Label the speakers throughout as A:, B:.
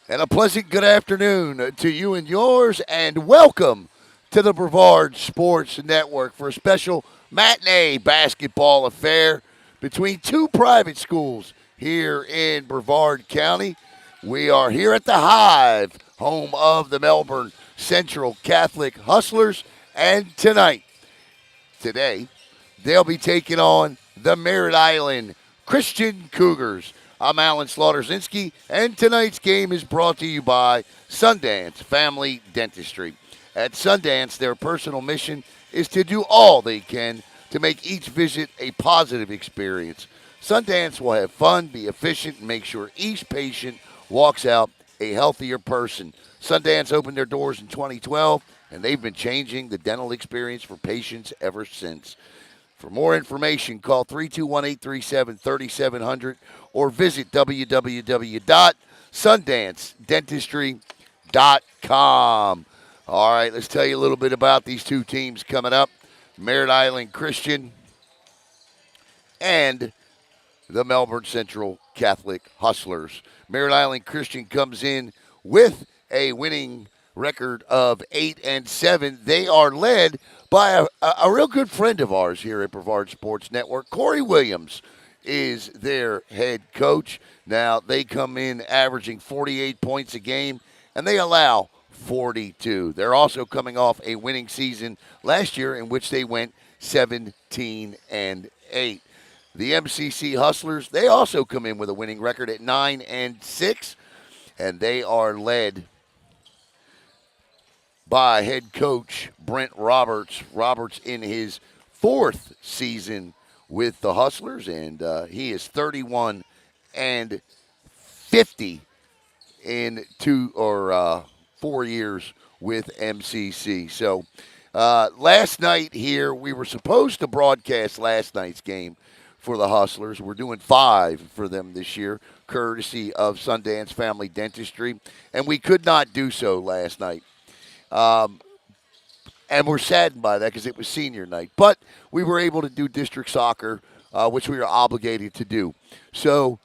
A: And a pleasant good afternoon to you and yours, and welcome to the Brevard Sports Network for a special matinee basketball affair between two private schools here in Brevard County. We are here at the Hive, home of the Melbourne Central Catholic Hustlers, and today, they'll be taking on the Merritt Island Christian Cougars. I'm Alan Slaughterzinski, and tonight's game is brought to you by Sundance Family Dentistry. At Sundance, their personal mission is to do all they can to make each visit a positive experience. Sundance will have fun, be efficient, and make sure each patient walks out a healthier person. Sundance opened their doors in 2012, and they've been changing the dental experience for patients ever since. For more information, call 321-837-3700 or visit www.sundancedentistry.com. All right, let's tell you a little bit about these two teams coming up. Merritt Island Christian and the Melbourne Central Catholic Hustlers. Merritt Island Christian comes in with a winning record of 8-7. They are led by a real good friend of ours here at Brevard Sports Network. Corey Williams is their head coach. Now, they come in averaging 48 points a game, and they allow 42. They're also coming off a winning season last year in which they went 17-8. The MCC Hustlers, they also come in with a winning record at 9-6, and they are led by head coach Brent Roberts. Roberts in his fourth season with the Hustlers, and he is 31-50 in 4 years with MCC. So last night here, we were supposed to broadcast last night's game for the Hustlers. We're doing 5 for them this year, courtesy of Sundance Family Dentistry, and we could not do so last night. And we're saddened by that because it was senior night. But we were able to do district soccer, which we are obligated to do. So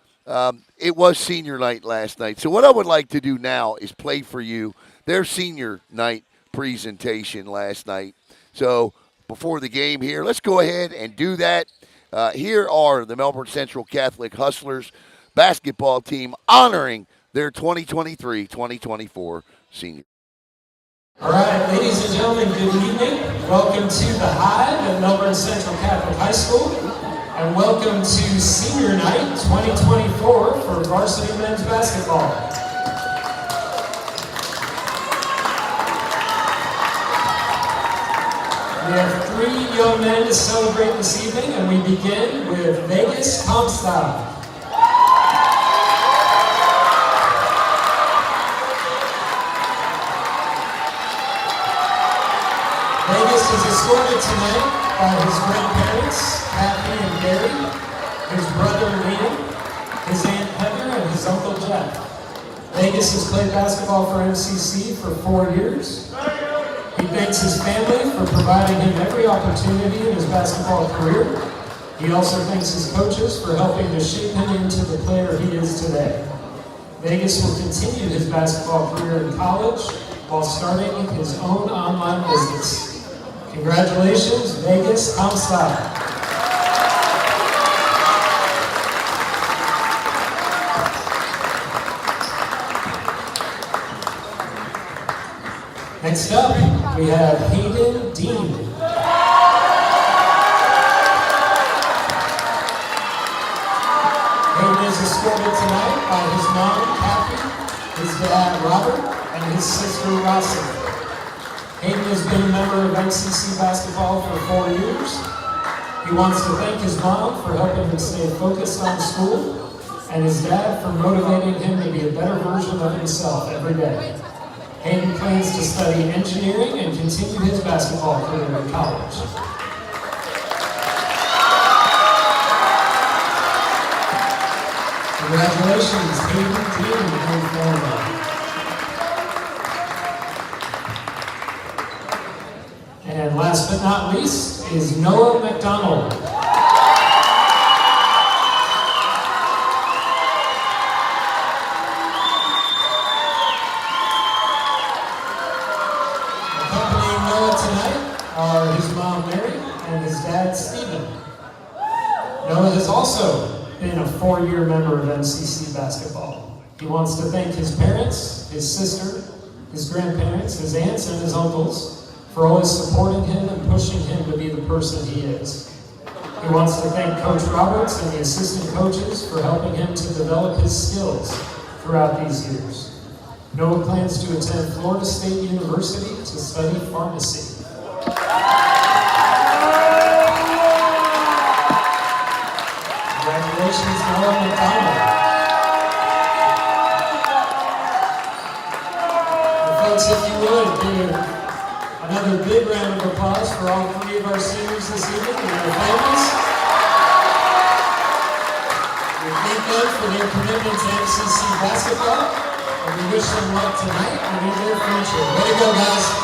A: it was senior night last night. So what I would like to do now is play for you their senior night presentation last night. So before the game here, let's go ahead and do that. Here are the Melbourne Central Catholic Hustlers basketball team honoring their 2023-2024 senior.
B: All right, ladies and gentlemen, good evening. Welcome to the Hive at Melbourne Central Catholic High School, and welcome to Senior Night 2024 for varsity men's basketball. We have 3 young men to celebrate this evening, and we begin with Vegas Comstock. Vegas is escorted tonight by his grandparents, Kathy and Gary, his brother Liam, his Aunt Heather, and his Uncle Jeff. Vegas has played basketball for MCC for 4 years. He thanks his family for providing him every opportunity in his basketball career. He also thanks his coaches for helping to shape him into the player he is today. Vegas will continue his basketball career in college while starting his own online business. Congratulations, Vegas Comstock. Next up, we have Hayden Dean. Hayden is escorted tonight by his mom, Kathy, his dad, Robert, and his sister, Rossi. Hayden has been a member of MCC basketball for 4 years. He wants to thank his mom for helping him stay focused on school, and his dad for motivating him to be a better version of himself every day. Hayden plans to study engineering and continue his basketball career in college. Congratulations, Hayden Dean and family. And last but not least is Noah McDonald. also been a 4-year member of MCC basketball. He wants to thank his parents, his sister, his grandparents, his aunts, and his uncles for always supporting him and pushing him to be the person he is. He wants to thank Coach Roberts and the assistant coaches for helping him to develop his skills throughout these years. Noah plans to attend Florida State University to study pharmacy. Congratulations, Noah McDonald. And folks, if you would, give another big round of applause for all 3 of our seniors this evening and their families. We thank them for their commitment to MCC basketball, and we wish them luck tonight and in their future. Way to go, guys.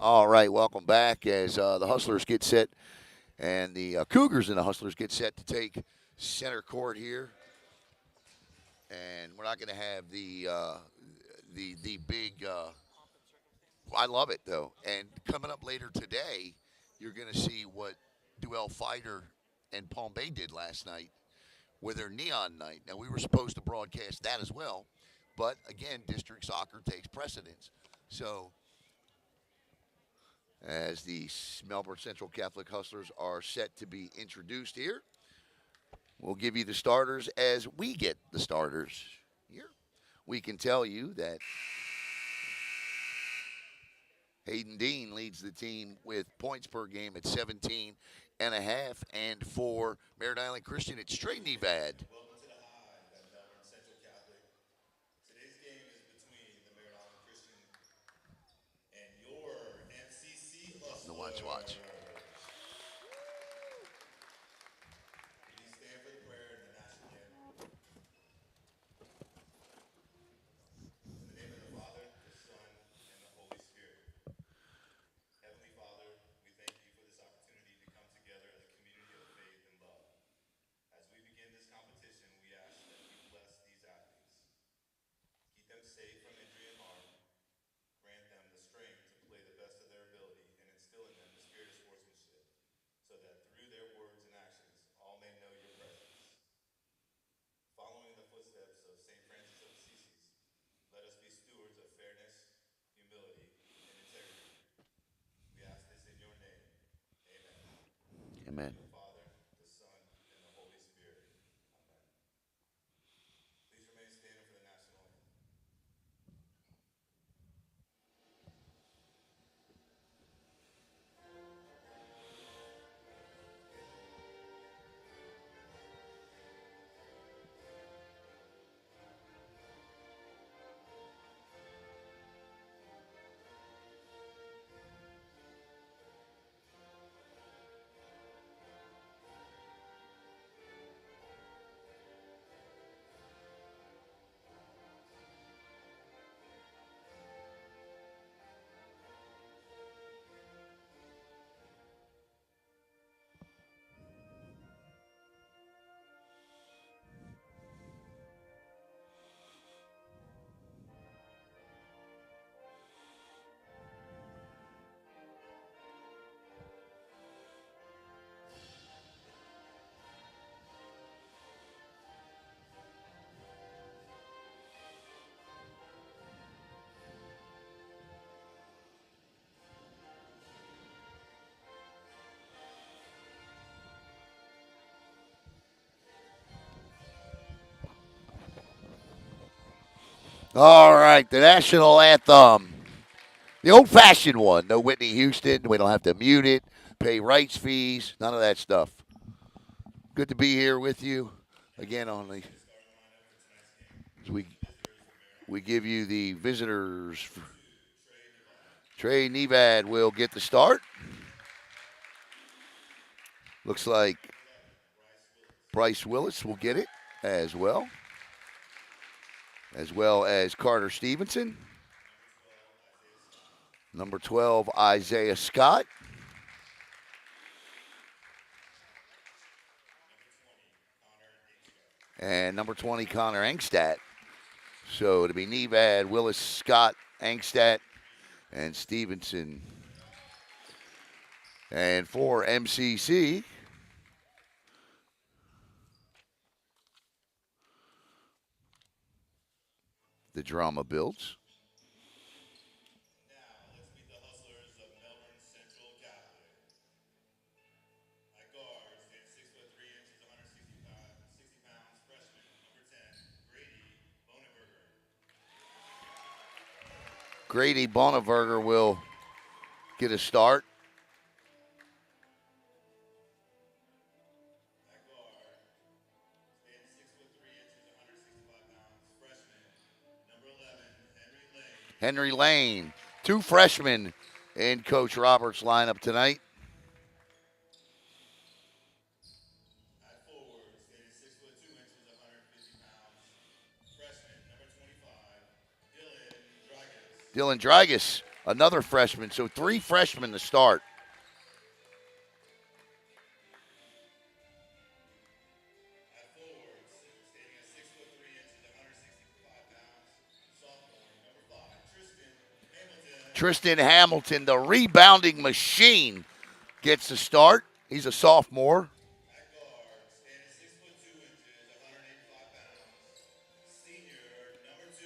A: All right, welcome back as the Hustlers get set and the Cougars and the Hustlers get set to take center court here. And we're not going to have the big. I love it though. And coming up later today, you're going to see what Duell Fighter and Palm Bay did last night with their neon night. Now we were supposed to broadcast that as well, but again, district soccer takes precedence. So as the Melbourne Central Catholic Hustlers are set to be introduced here, we'll give you the starters as we get the starters here. We can tell you that Hayden Dean leads the team with points per game at 17 and a half. And for Merritt Island Christian, it's Trey Nevad.
C: Welcome to the Hive at Melbourne Central Catholic. Today's game is between the Merritt Island Christian and your MCC
A: No, watch.
C: Hustlers. Please stand for the prayer and the national anthem. In the name of the Father, the Son, and the Holy Spirit. Heavenly Father, we thank you for this opportunity to come together as a community of faith and love. As we begin this competition, we ask that you bless these athletes. Keep them safe from injury and harm. Grant them the strength to play the best of their ability and instill in them the spirit of sportsmanship, so that through their words and actions, all may know your presence. Following the footsteps of St. Francis of Assisi, let us be stewards of fairness, humility, and integrity. We ask this in your name. Amen. In the
A: Amen.
C: name of the Father, the Son, and the Holy Spirit. Amen. Please remain standing for the national anthem.
A: All right, the national anthem. The old fashioned one. No Whitney Houston. We don't have to mute it, pay rights fees, none of that stuff. Good to be here with you again on the.
C: The starting lineup for tonight's game.
A: We,
C: Visitors for Merritt
A: we
C: Island
A: give
C: Christian.
A: you the visitors.
C: Number 2, Trey Nevad.
A: Trey Nevad will get the start. Looks like
C: Number 11, Bryce Willis.
A: Bryce Willis will get it as well as Carter Stevenson.
C: Number 12, Isaiah Scott.
A: Number 12, Isaiah Scott.
C: Number 20, Connor Inkster.
A: And number 20, Connor Engstad. So it'll be Nevad, Willis, Scott, Engstad, and Stevenson. And for MCC, the drama builds.
C: Now, let's meet the hustlers of Melbourne Central Catholic. At guard, stands 6'3" 160 pounds, freshman, number 10, Grady Bonenberger.
A: Grady Bonneberger will get a start.
C: At guard, stands 6'3" 165 pounds, freshman, number 11, Henry Lane.
A: Henry Lane, two freshmen in Coach Roberts' lineup tonight.
C: At forward, standing 6'2" 150 pounds, freshman, number 25, Dylan Dragas.
A: Dylan Dragas, another freshman. So three freshmen to start.
C: At forward, standing at 6'3" 165 pounds, sophomore, number 5, Tristan Hamilton.
A: Tristan Hamilton, the rebounding machine, gets the start. He's a sophomore.
C: At guard, standing 6'2" 185 pounds, senior, number 2,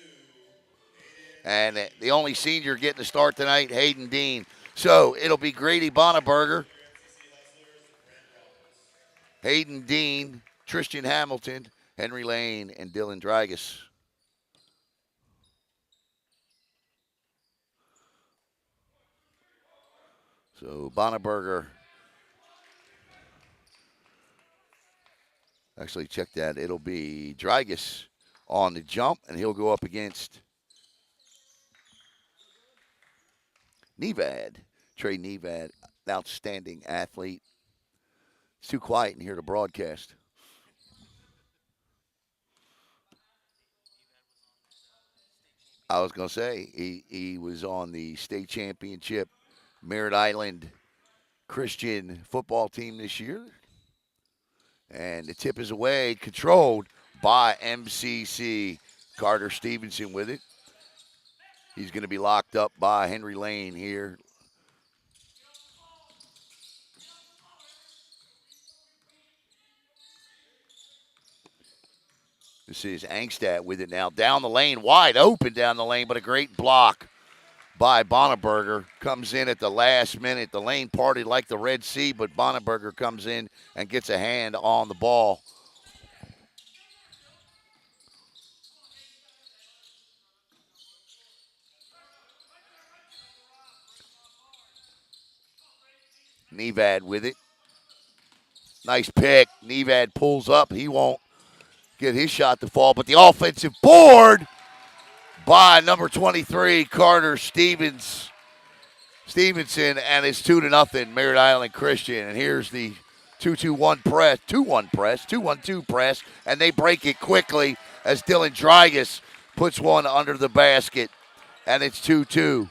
C: Aiden.
A: And the only senior getting the start tonight, Hayden Dean. So it'll be Grady Bonneberger,
C: Your MCC Hustlers, Brent Roberts.
A: Hayden Dean, Tristan Hamilton, Henry Lane, and Dylan Dragas. So Bonneberger, actually check that. It'll be Dragus on the jump, and he'll go up against Nevad. Trey Nevad, outstanding athlete. It's too quiet in here to broadcast. I was going to say, he was on the state championship Merritt Island Christian football team this year. And the tip is away, controlled by MCC. Carter Stevenson with it. He's going to be locked up by Henry Lane here. This is Angstad with it now. Down the lane, wide open down the lane, but a great block by Bonneberger. Comes in at the last minute. The lane parted like the Red Sea, but Bonneberger comes in and gets a hand on the ball. Nevad with it. Nice pick. Nevad pulls up. He won't get his shot to fall, but the offensive board by number 23, Carter Stevenson, and it's 2-0, Merritt Island Christian. And here's the 2-2-1 press, 2-1 press, 2-1-2 press, and they break it quickly as Dylan Dragus puts one under the basket, and it's 2-2.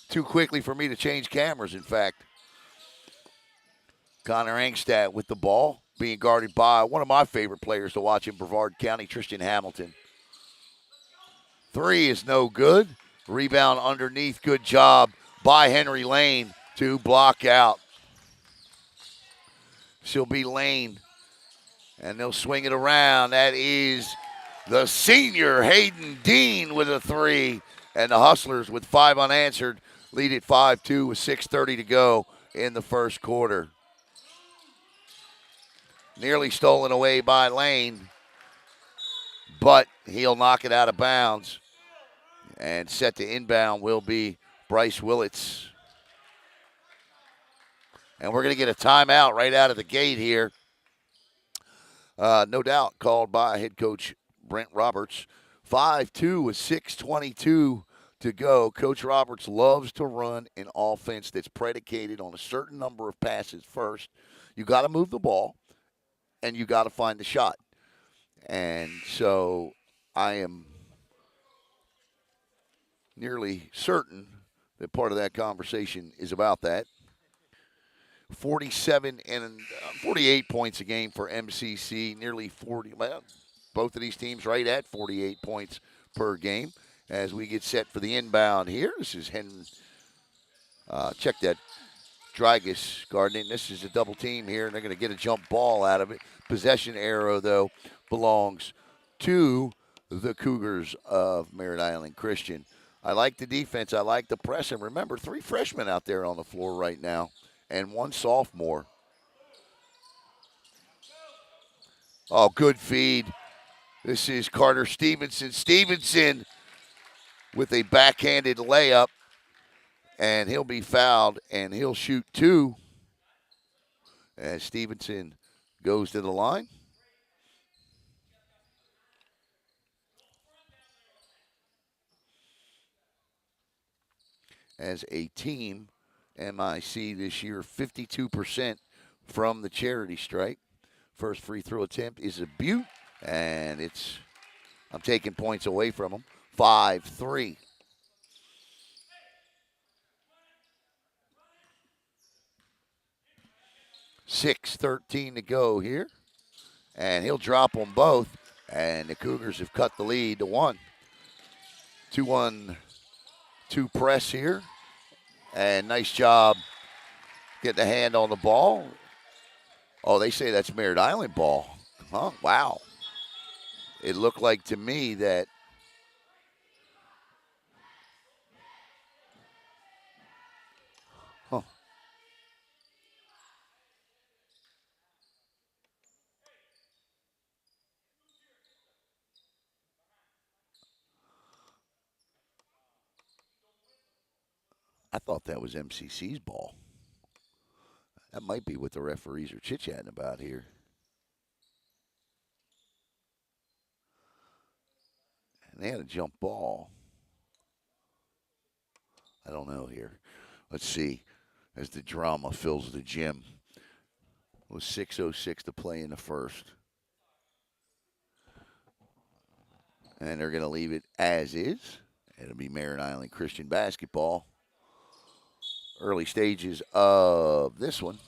A: Too quickly for me to change cameras, in fact. Connor Angstad with the ball, being guarded by one of my favorite players to watch in Brevard County, Tristan Hamilton. Three is no good. Rebound underneath. Good job by Henry Lane to block out. She'll be Lane, and they'll swing it around. That is the senior Hayden Dean with a three, and the Hustlers with five unanswered lead at 5-2 with 6:30 to go in the first quarter. Nearly stolen away by Lane, but he'll knock it out of bounds. And set to inbound will be Bryce Willits. And we're going to get a timeout right out of the gate here. No doubt called by head coach Brent Roberts. 5-2 with 6:22 to go. Coach Roberts loves to run an offense that's predicated on a certain number of passes first. You got to move the ball, and you got to find the shot. And so I am nearly certain that part of that conversation is about that. 47 and 48 points a game for MCC, nearly 40. Well, both of these teams right at 48 points per game. As we get set for the inbound here, this is Henry. Check that. Dragus guarding. This is a double team here, and they're going to get a jump ball out of it. Possession arrow, though, belongs to the Cougars of Merritt Island Christian. I like the defense. I like the press. And remember, three freshmen out there on the floor right now and one sophomore. Oh, good feed. This is Carter Stevenson. Stevenson with a backhanded layup, and he'll be fouled, and he'll shoot two as Stevenson goes to the line. As a team, MIC this year, 52% from the charity stripe. First free throw attempt is a beaut, and I'm taking points away from them. 5-3. 6:13 to go here, and he'll drop them both, and the Cougars have cut the lead to one. 2-1-2 press here, and nice job getting a hand on the ball. Oh, they say that's Merritt Island ball. Huh? Wow. It looked like to me that huh. I thought that was MCC's ball. That might be what the referees are chit-chatting about here. And they had a jump ball. I don't know here. Let's see as the drama fills the gym. With 6:06 to play in the first. And they're going to leave it as is. It'll be Merritt Island Christian basketball. Early stages of this one.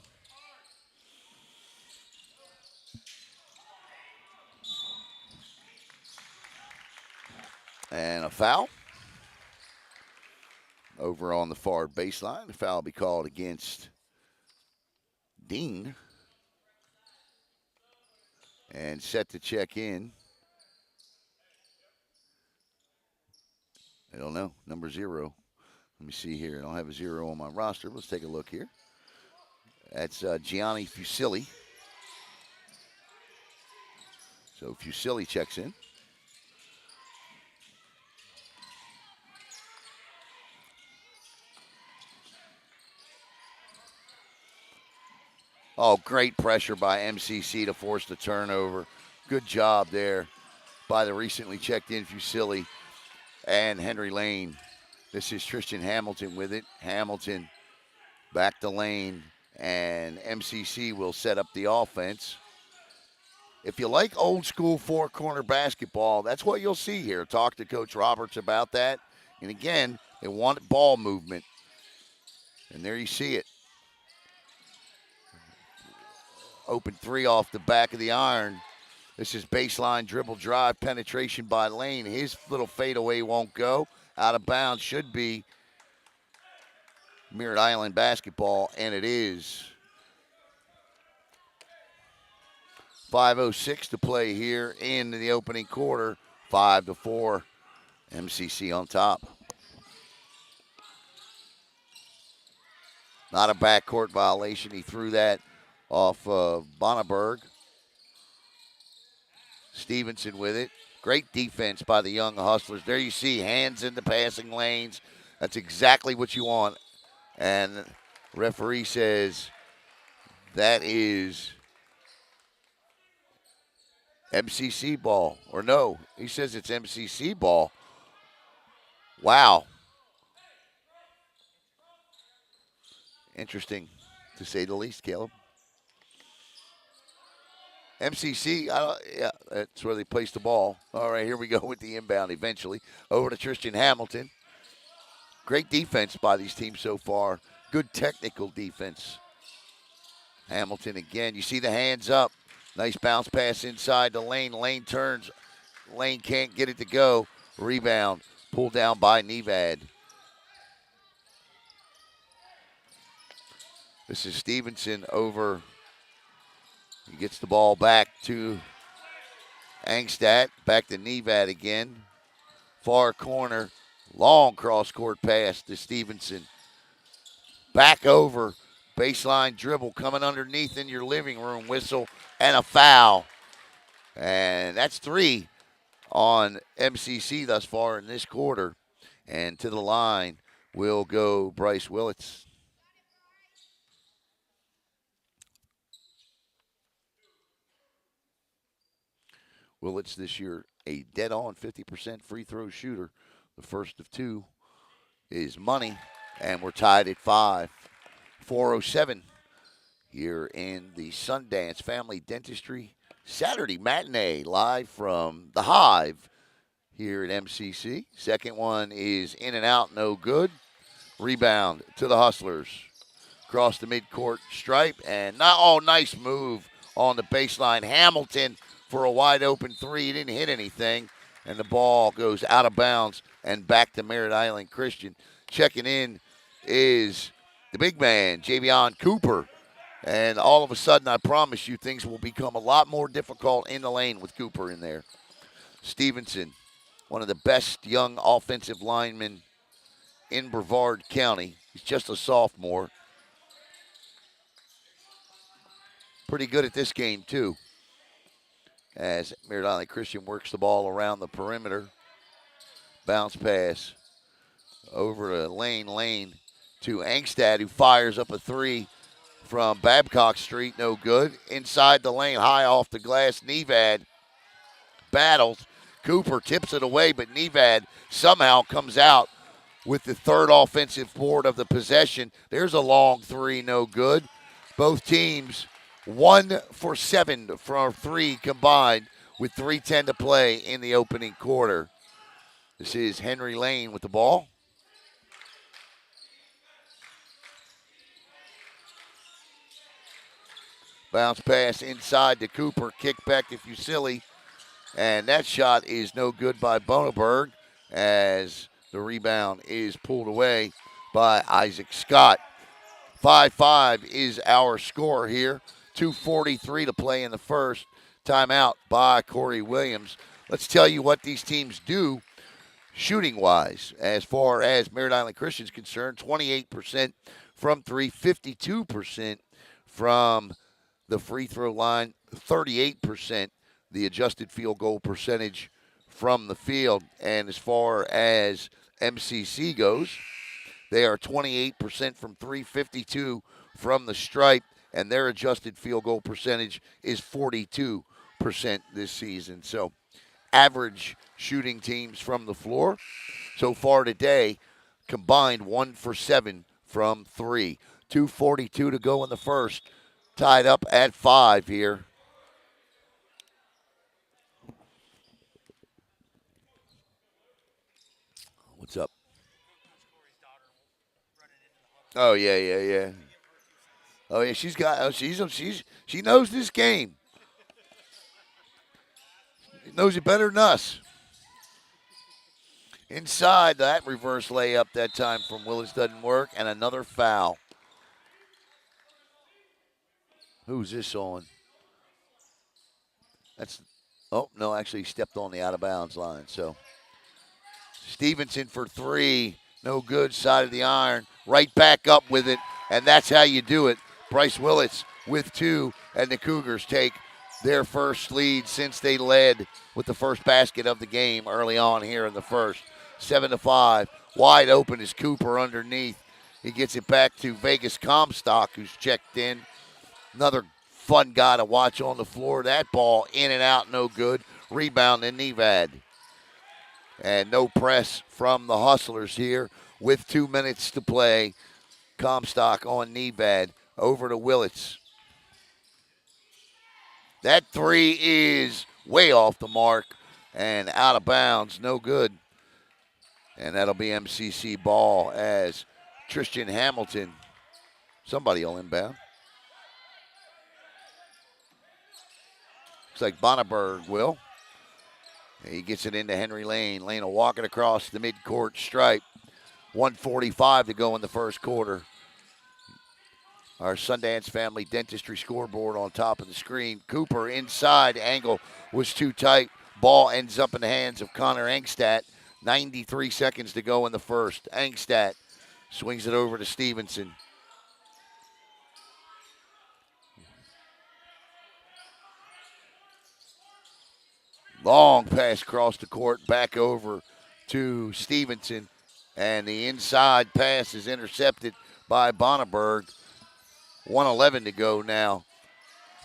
A: And a foul over on the far baseline. The foul will be called against Dean. And set to check in. I don't know. Number 0. Let me see here. I don't have a 0 on my roster. Let's take a look here. That's Gianni Fusilli. So Fusilli checks in. Oh, great pressure by MCC to force the turnover. Good job there by the recently checked in Fusilli and Henry Lane. This is Tristan Hamilton with it. Hamilton back to Lane, and MCC will set up the offense. If you like old school four-corner basketball, that's what you'll see here. Talk to Coach Roberts about that. And again, they want ball movement. And there you see it. Open 3 off the back of the iron. This is baseline dribble drive penetration by Lane. His little fadeaway won't go. Out of bounds should be Merritt Island basketball, and it is. 5:06 to play here in the opening quarter. 5-4. MCC on top. Not a backcourt violation. He threw that off Bonneberg. Stevenson with it. Great defense by the young Hustlers. There you see hands in the passing lanes. That's exactly what you want. And referee says that is MCC ball. Or no, he says it's MCC ball. Wow. Interesting, to say the least, Caleb. MCC, yeah, that's where they place the ball. All right, here we go with the inbound eventually. Over to Tristan Hamilton. Great defense by these teams so far. Good technical defense. Hamilton again. You see the hands up. Nice bounce pass inside the lane. Lane turns. Lane can't get it to go. Rebound. Pulled down by Nevad. This is Stevenson over. He gets the ball back to Angstadt. Back to Nevad again. Far corner. Long cross-court pass to Stevenson. Back over. Baseline dribble coming underneath in your living room. Whistle and a foul. And that's 3 on MCC thus far in this quarter. And to the line will go Bryce Willits. Willits this year a dead-on 50% free throw shooter. The first of 2 is money, and we're tied at 5. 4:07 here in the Sundance Family Dentistry Saturday matinee live from the Hive here at MCC. Second one is in and out, no good. Rebound to the Hustlers. Across the midcourt stripe, and nice move on the baseline. Hamilton for a wide open 3. He didn't hit anything, and the ball goes out of bounds and back to Merritt Island Christian. Checking in is the big man, Javion Cooper. And all of a sudden, I promise you, things will become a lot more difficult in the lane with Cooper in there. Stevenson, one of the best young offensive linemen in Brevard County. He's just a sophomore. Pretty good at this game, too, as Merritt Island Christian works the ball around the perimeter. Bounce pass over to Lane. Lane to Angstad, who fires up a three from Babcock Street. No good. Inside the lane, high off the glass. Nevad battles. Cooper tips it away, but Nevad somehow comes out with the third offensive board of the possession. There's a long three, no good. Both teams 1 for 7 from three combined with 3:10 to play in the opening quarter. This is Henry Lane with the ball. Bounce pass inside to Cooper. Kick back to Fusilli. And that shot is no good by Boneberg as the rebound is pulled away by Isaac Scott. 5-5 is our score here. 2:43 to play in the first. Timeout by Corey Williams. Let's tell you what these teams do shooting-wise. As far as Merritt Island Christian is concerned, 28% from three, 52% from the free throw line, 38% the adjusted field goal percentage from the field. And as far as MCC goes, they are 28% from three, 52 from the stripe, and their adjusted field goal percentage is 42% this season. So average shooting teams from the floor so far today, combined 1 for 7 from three. 2:42 to go in the first. Tied up at 5 here. What's up? Oh yeah. Oh yeah, she knows this game. She knows it better than us. Inside, that reverse layup that time from Willis doesn't work, and another foul. Who's this on? No, actually he stepped on the out of bounds line. So Stevenson for three, no good, side of the iron, right back up with it, and that's how you do it. Bryce Willis with two, and the Cougars take their first lead since they led with the first basket of the game early on here in the first. 7-5, wide open is Cooper underneath. He gets it back to Vegas Comstock, who's checked in. Another fun guy to watch on the floor. That ball in and out, no good. Rebound in Nevad. And no press from the Hustlers here with 2 minutes to play. Comstock on Nevad. Over to Willits. That three is way off the mark and out of bounds. No good. And that'll be MCC ball as Tristan Hamilton. Somebody will inbound. Looks like Bonneberg will. He gets it into Henry Lane. Lane will walk it across the midcourt stripe. 1:45 to go in the first quarter. Our Sundance Family Dentistry scoreboard on top of the screen. Cooper inside. Angle was too tight. Ball ends up in the hands of Connor Angstad. 93 seconds to go in the first. Angstad swings it over to Stevenson. Long pass across the court, back over to Stevenson. And the inside pass is intercepted by Bonneberg. 1:11 to go now.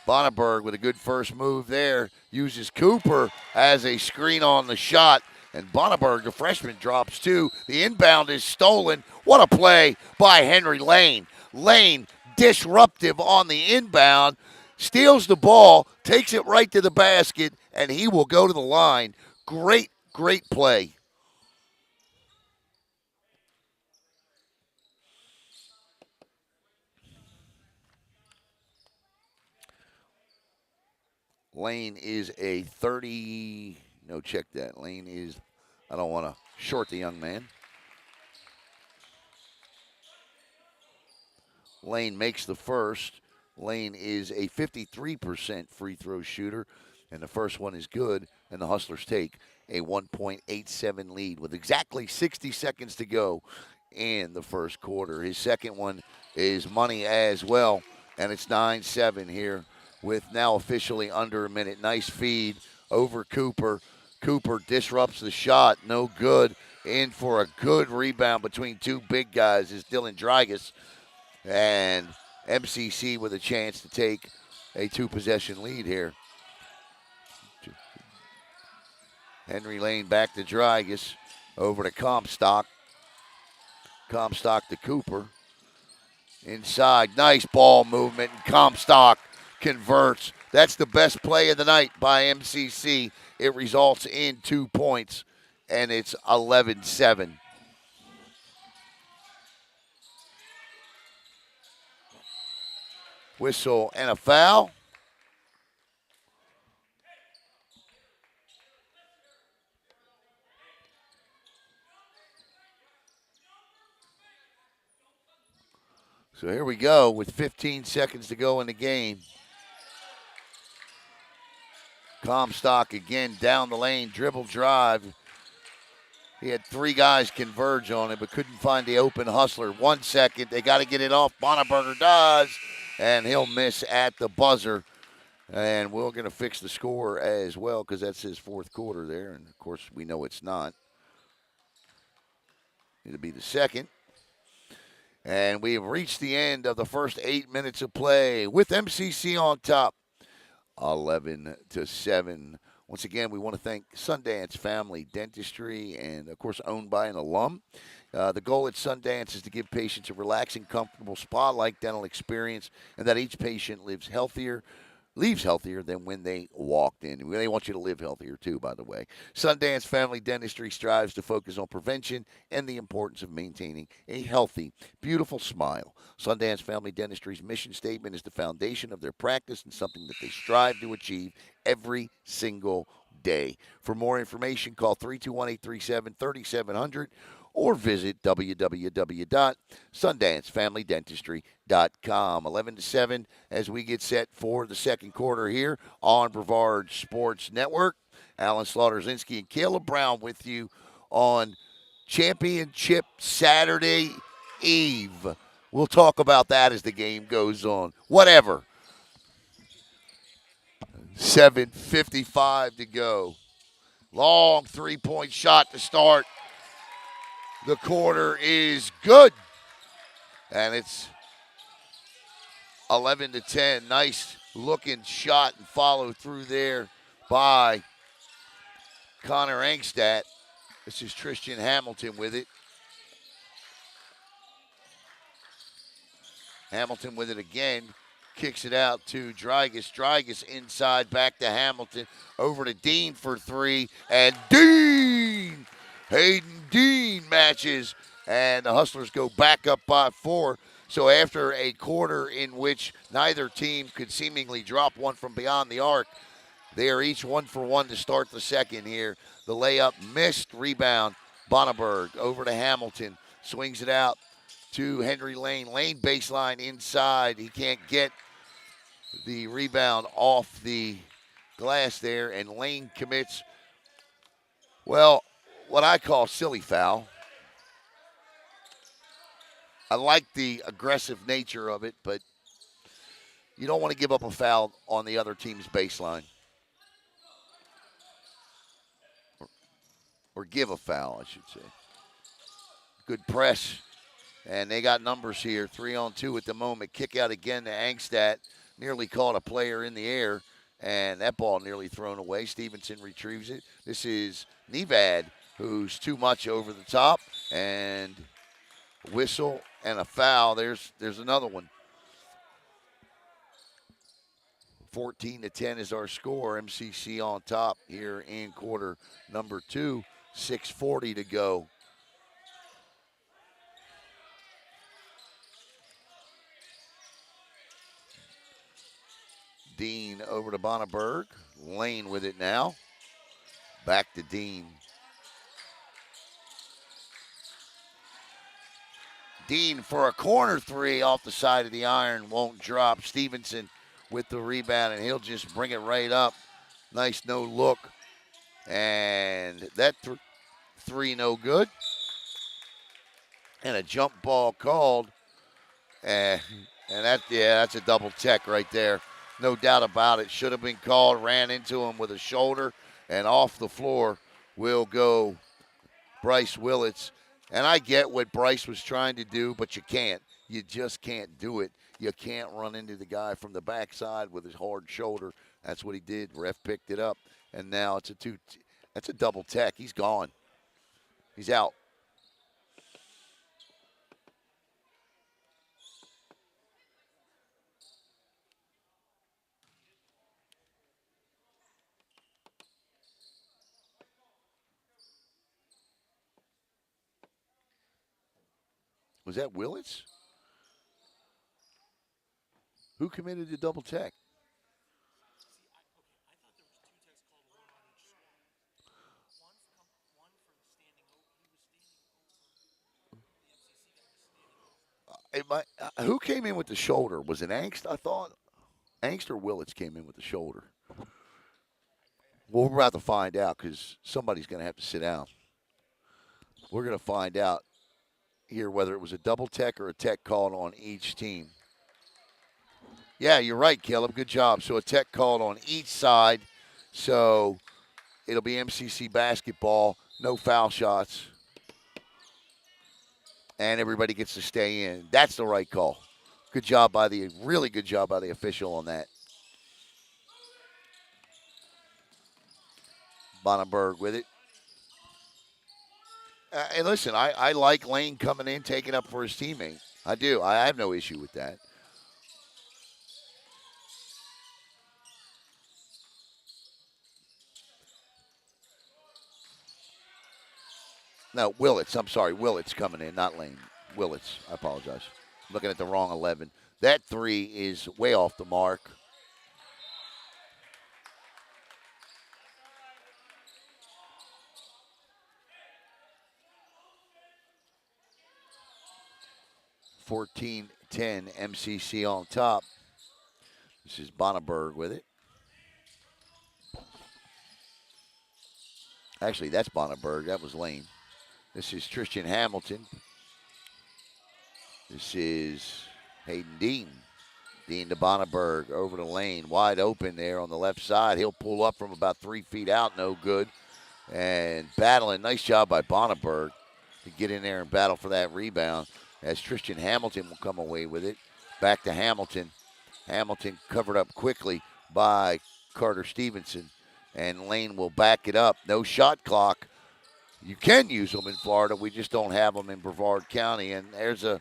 A: Bonneberg with a good first move there. Uses Cooper as a screen on the shot. And Bonneberg, the freshman, drops two. The inbound is stolen. What a play by Henry Lane. Lane disruptive on the inbound. Steals the ball, takes it right to the basket, and he will go to the line. Great play. Lane is a 30. No, check that. Lane is, I don't want to short the young man. Lane makes the first. Lane is a 53% free throw shooter, and the first one is good, and the Hustlers take a 1.87 lead with exactly 60 seconds to go in the first quarter. His second one is money as well, and it's 9-7 here with now officially under a minute. Nice feed over Cooper. Cooper disrupts the shot. No good. In for a good rebound between two big guys is Dylan Dragus. And MCC with a chance to take a two-possession lead here. Henry Lane back to Dragus. Over to Comstock. Comstock to Cooper. Inside. Nice ball movement. And Comstock converts. That's the best play of the night by MCC. It results in 2 points, and it's 11-7. Whistle and a foul. So here we go with 15 seconds to go in the game. Comstock again down the lane, dribble drive. He had three guys converge on it, but couldn't find the open hustler. 1 second, they got to get it off. Bonneberger does, and he'll miss at the buzzer. And we're going to fix the score as well because that's his fourth quarter there. And, of course, we know it's not. It'll be the second. And we have reached the end of the first 8 minutes of play with MCC on top, 11-7. Once again, we want to thank Sundance Family Dentistry and, of course, owned by an alum. The goal at Sundance is to give patients a relaxing, comfortable spa-like dental experience and that each patient leaves healthier than when they walked in. They want you to live healthier, too, by the way. Sundance Family Dentistry strives to focus on prevention and the importance of maintaining a healthy, beautiful smile. Sundance Family Dentistry's mission statement is the foundation of their practice and something that they strive to achieve every single day. For more information, call 321-837-3700 or visit www.sundancefamilydentistry.com. 11-7 as we get set for the second quarter here on Brevard Sports Network. Alan Slaughter-Zinski and Caleb Brown with you on Championship Saturday Eve. We'll talk about that as the game goes on. Whatever. 7:55 to go. Long three-point shot to start. The quarter is good. And it's 11-10. Nice looking shot and follow through there by Connor Angstadt. This is Tristan Hamilton with it. Hamilton with it again. Kicks it out to Dragus. Dragus inside, back to Hamilton. Over to Dean for three. And Dean! Hayden Dean matches. And the Hustlers go back up by 4. So after a quarter in which neither team could seemingly drop one from beyond the arc, they are each 1 for 1 to start the second here. The layup missed. Rebound. Bonneberg over to Hamilton. Swings it out to Henry Lane. Lane baseline inside. He can't get the rebound off the glass there. And Lane commits, well, what I call silly foul. I like the aggressive nature of it, but you don't want to give up a foul on the other team's baseline. Or give a foul, I should say. Good press. And they got numbers here. 3-on-2 at the moment. Kick out again to Angstadt. Nearly caught a player in the air. And that ball nearly thrown away. Stevenson retrieves it. This is Nevad, who's too much over the top. And whistle and a foul. There's another one. 14-10 is our score. MCC on top here in quarter number 2. 6:40 to go. Dean over to Bonneberg. Lane with it now. Back to Dean. Dean for a corner three off the side of the iron. Won't drop. Stevenson with the rebound, and he'll just bring it right up. Nice no look. And that three no good. And a jump ball called. And that's a double tech right there. No doubt about it. Should have been called. Ran into him with a shoulder. And off the floor will go Bryce Willits. And I get what Bryce was trying to do, but you can't. You just can't do it. You can't run into the guy from the backside with his hard shoulder. That's what he did. Ref picked it up, and now it's a two. That's a double tech. He's gone. He's out. Was that Willits? Who committed the double tech? Who came in with the shoulder? Was it Angst, I thought? Angst or Willits came in with the shoulder? Well, we're about to find out because somebody's going to have to sit down. We're going to find out here whether it was a double tech or a tech called on each team. Yeah, you're right, Caleb. Good job. So a tech called on each side. So it'll be MCC basketball, no foul shots. And everybody gets to stay in. That's the right call. Really good job by the official on that. Bonnenberg with it. And listen, I like Lane coming in, taking up for his teammate. I do. I have no issue with that. No, Willits. I'm sorry. Willits coming in, not Lane. Willits. I apologize. I'm looking at the wrong 11. That three is way off the mark. (14-10) MCC on top. This is Bonnenberg with it. Actually, that's Bonnenberg. That was Lane. This is Tristan Hamilton. This is Hayden Dean. Dean to Bonnenberg over the lane. Wide open there on the left side. He'll pull up from about 3 feet out. No good. And battling. Nice job by Bonnenberg to get in there and battle for that rebound as Tristan Hamilton will come away with it. Back to Hamilton. Hamilton covered up quickly by Carter Stevenson. And Lane will back it up. No shot clock. You can use them in Florida. We just don't have them in Brevard County. And there's a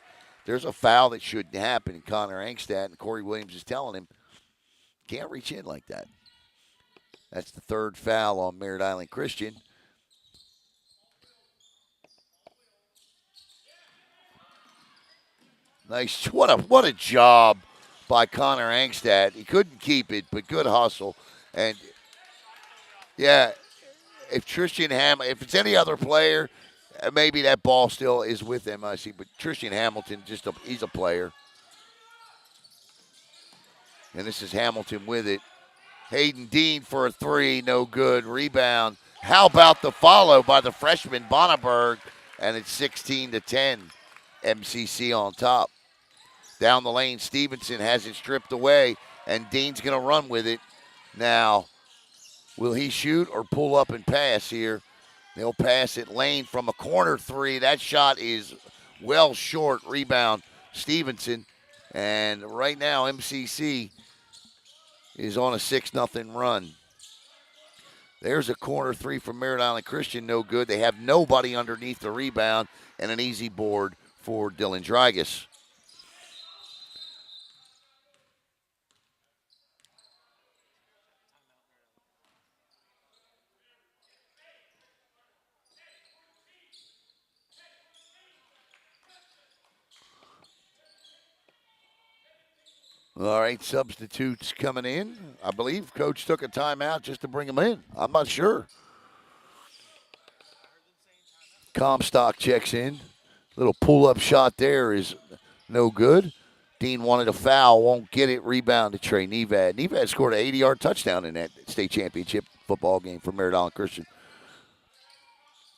A: foul that shouldn't happen. And Connor Angstad and Corey Williams is telling him, can't reach in like that. That's the third foul on Merritt Island Christian. Nice. What a job by Connor Angstad. He couldn't keep it, but good hustle. And yeah, if if it's any other player, maybe that ball still is with MIC. But Tristan Hamilton, he's a player. And this is Hamilton with it. Hayden Dean for a three, no good. Rebound. How about the follow by the freshman Bonnenberg? And it's 16-10. MCC on top. Down the lane, Stevenson has it stripped away, and Dean's going to run with it. Now, will he shoot or pull up and pass here? They'll pass it. Lane from a corner three. That shot is well short. Rebound, Stevenson. And right now, MCC is on a 6-0 run. There's a corner three from Merritt Island Christian. No good. They have nobody underneath the rebound, and an easy board for Dylan Dragus. All right, substitutes coming in. I believe Coach took a timeout just to bring them in. I'm not sure. Comstock checks in. Little pull-up shot there is no good. Dean wanted a foul, won't get it. Rebound to Trey Nevad. Nevad scored an 80-yard touchdown in that state championship football game for Merritt Island Christian.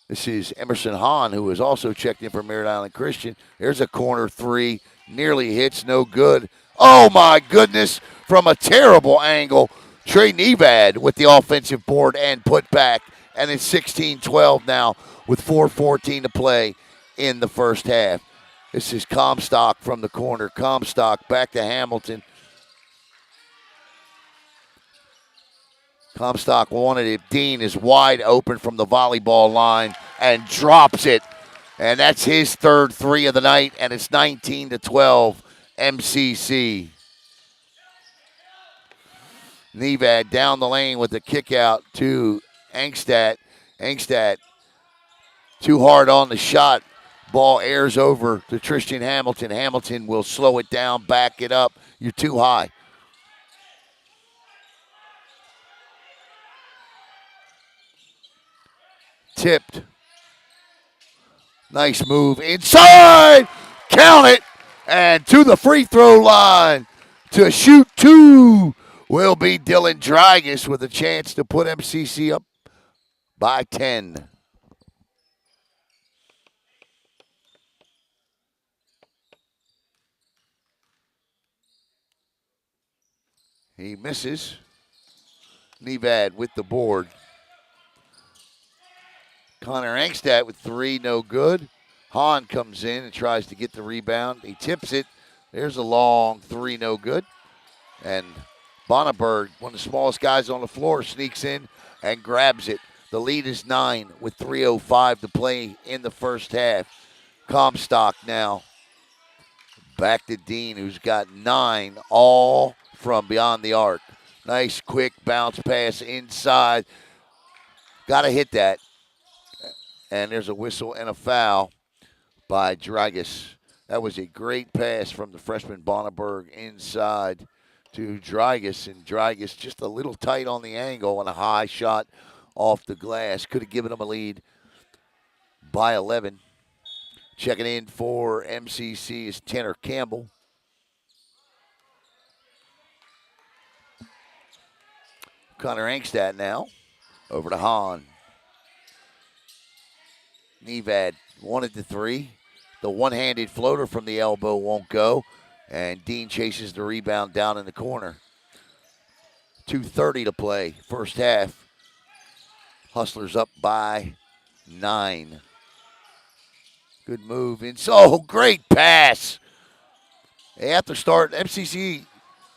A: This is Emerson Hahn, who has also checked in for Merritt Island Christian. There's a corner three. Nearly hits, no good. Oh, my goodness. From a terrible angle. Trey Nevad with the offensive board and put back. And it's 16-12 now with 4:14 to play in the first half. This is Comstock from the corner. Comstock back to Hamilton. Comstock wanted it. Dean is wide open from the volleyball line and drops it. And that's his third three of the night, and it's 19-12 MCC. Nevad down the lane with the kick out to Angstadt. Angstadt too hard on the shot. Ball airs over to Tristan Hamilton. Hamilton will slow it down, back it up. You're too high. Tipped. Nice move inside. Count it. And to the free throw line to shoot two will be Dylan Dragus with a chance to put MCC up by 10. He misses. Nevad with the board. Connor Angstadt with three, no good. Hahn comes in and tries to get the rebound. He tips it. There's a long three, no good. And Bonneberg, one of the smallest guys on the floor, sneaks in and grabs it. The lead is 9 with 3:05 to play in the first half. Comstock now back to Dean, who's got 9 all from beyond the arc. Nice quick bounce pass inside. Got to hit that. And there's a whistle and a foul by Dragus. That was a great pass from the freshman Bonneberg inside to Dragus. And Dragus just a little tight on the angle and a high shot off the glass. Could have given him a lead by 11. Checking in for MCC is Tanner Campbell. Connor Angstadt now. Over to Hahn. Nevad wanted the three. The one-handed floater from the elbow won't go. And Dean chases the rebound down in the corner. 2:30 to play, first half. Hustlers up by 9. Good move. Oh, great pass. They have to start, MCC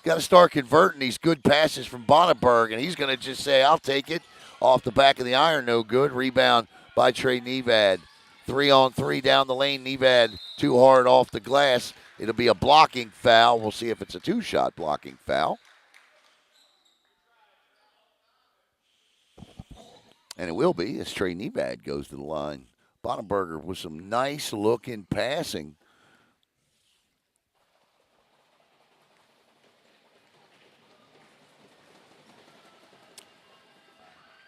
A: got to start converting these good passes from Bonneberg, and he's going to just say, I'll take it. Off the back of the iron, no good. Rebound by Trey Nevad. 3-on-3 down the lane. Nevad too hard off the glass. It'll be a blocking foul. We'll see if it's a two-shot blocking foul. And it will be as Trey Nevad goes to the line. Bonneberger with some nice-looking passing.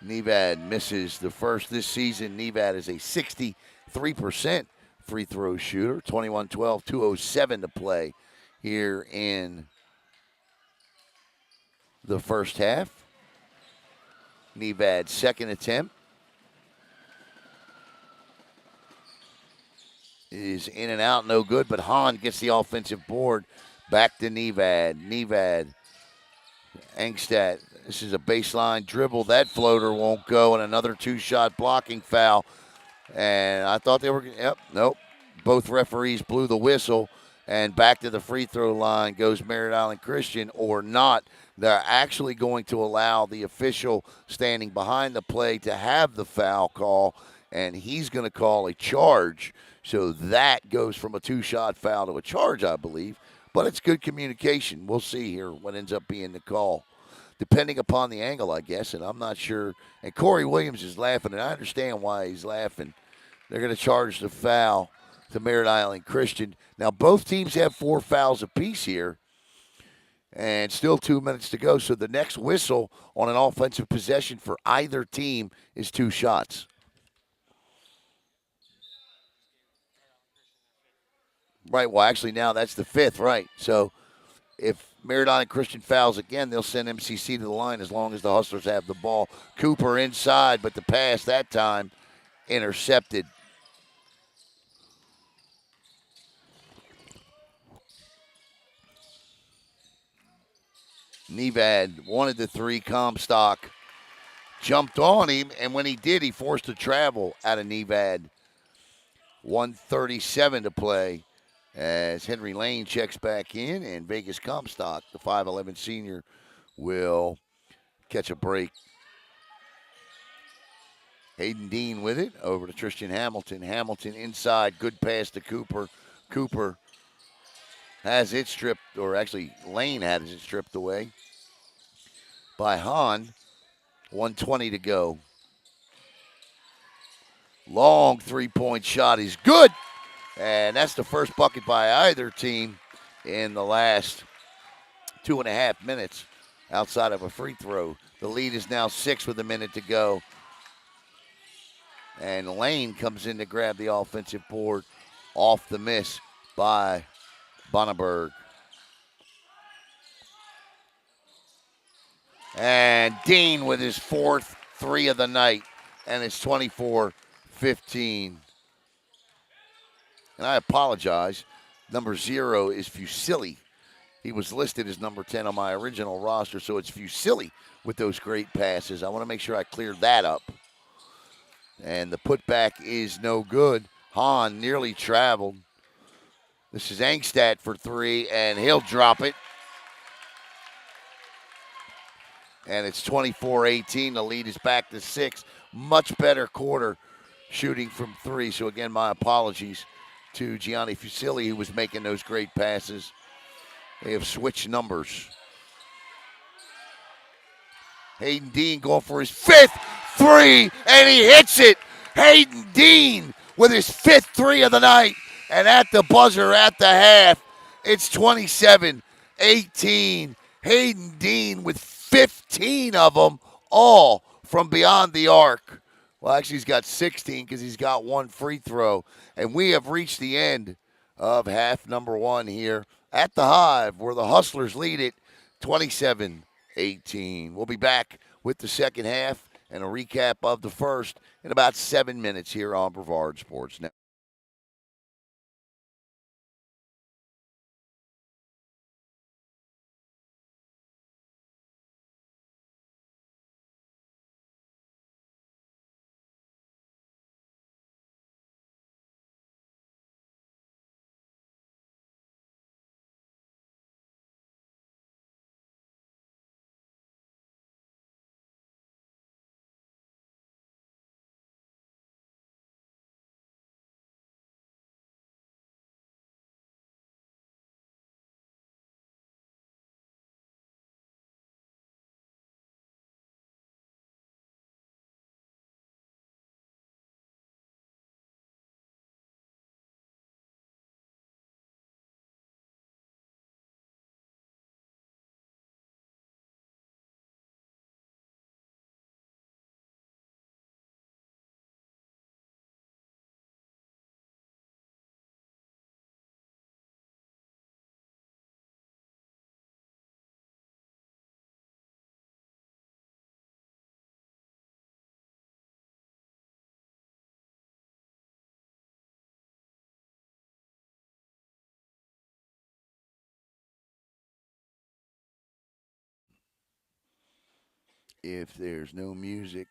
A: Nevad misses the first this season. Nevad is a 63% free throw shooter. 21-12, 2:07 to play here in the first half. Nevad's second attempt is in and out, no good, but Hahn gets the offensive board. Back to Nevad. Nevad, Angstadt. This is a baseline dribble. That floater won't go, and another two-shot blocking foul. And I thought they were, nope. Both referees blew the whistle, and back to the free throw line goes Merritt Island Christian or not. They're actually going to allow the official standing behind the play to have the foul call, and he's going to call a charge. So that goes from a two-shot foul to a charge, I believe. But it's good communication. We'll see here what ends up being the call, depending upon the angle, I guess, and I'm not sure. And Corey Williams is laughing, and I understand why he's laughing. They're going to charge the foul to Merritt Island Christian. Now, both teams have 4 fouls apiece here, and still 2 minutes to go. So the next whistle on an offensive possession for either team is 2 shots. Right, well, actually now that's the 5th, right. So if Merritt Island Christian fouls again, they'll send MCC to the line as long as the Hustlers have the ball. Cooper inside, but the pass that time intercepted. Nevad wanted the three. Comstock jumped on him, and when he did, he forced a travel out of Nevad. 137 to play as Henry Lane checks back in, and Vegas Comstock, the 5'11 senior, will catch a break. Hayden Dean with it over to Tristan Hamilton. Hamilton inside, good pass to Cooper. Cooper has it stripped, or actually Lane has it stripped away by Hahn. 120 to go. Long three-point shot is good. And that's the first bucket by either team in the last 2.5 minutes outside of a free throw. The lead is now 6 with a minute to go. And Lane comes in to grab the offensive board off the miss by Bonneberg. And Dean with his fourth three of the night. And it's 24-15. And I apologize. Number 0 is Fusilli. He was listed as number 10 on my original roster, so it's Fusilli with those great passes. I want to make sure I clear that up. And the putback is no good. Hahn nearly traveled. This is Angstadt for 3, and he'll drop it. And it's 24-18. The lead is back to 6. Much better quarter shooting from 3. So, again, my apologies to Gianni Fusilli, who was making those great passes. They have switched numbers. Hayden Dean going for his 5th 3, and he hits it. Hayden Dean with his 5th 3 of the night. And at the buzzer at the half, it's 27-18. Hayden Dean with 15 of them, all from beyond the arc. Well, actually, he's got 16 because he's got one free throw. And we have reached the end of half number 1 here at the Hive, where the Hustlers lead it 27-18. We'll be back with the second half and a recap of the first in about 7 minutes here on Brevard Sports Network. If there's no music,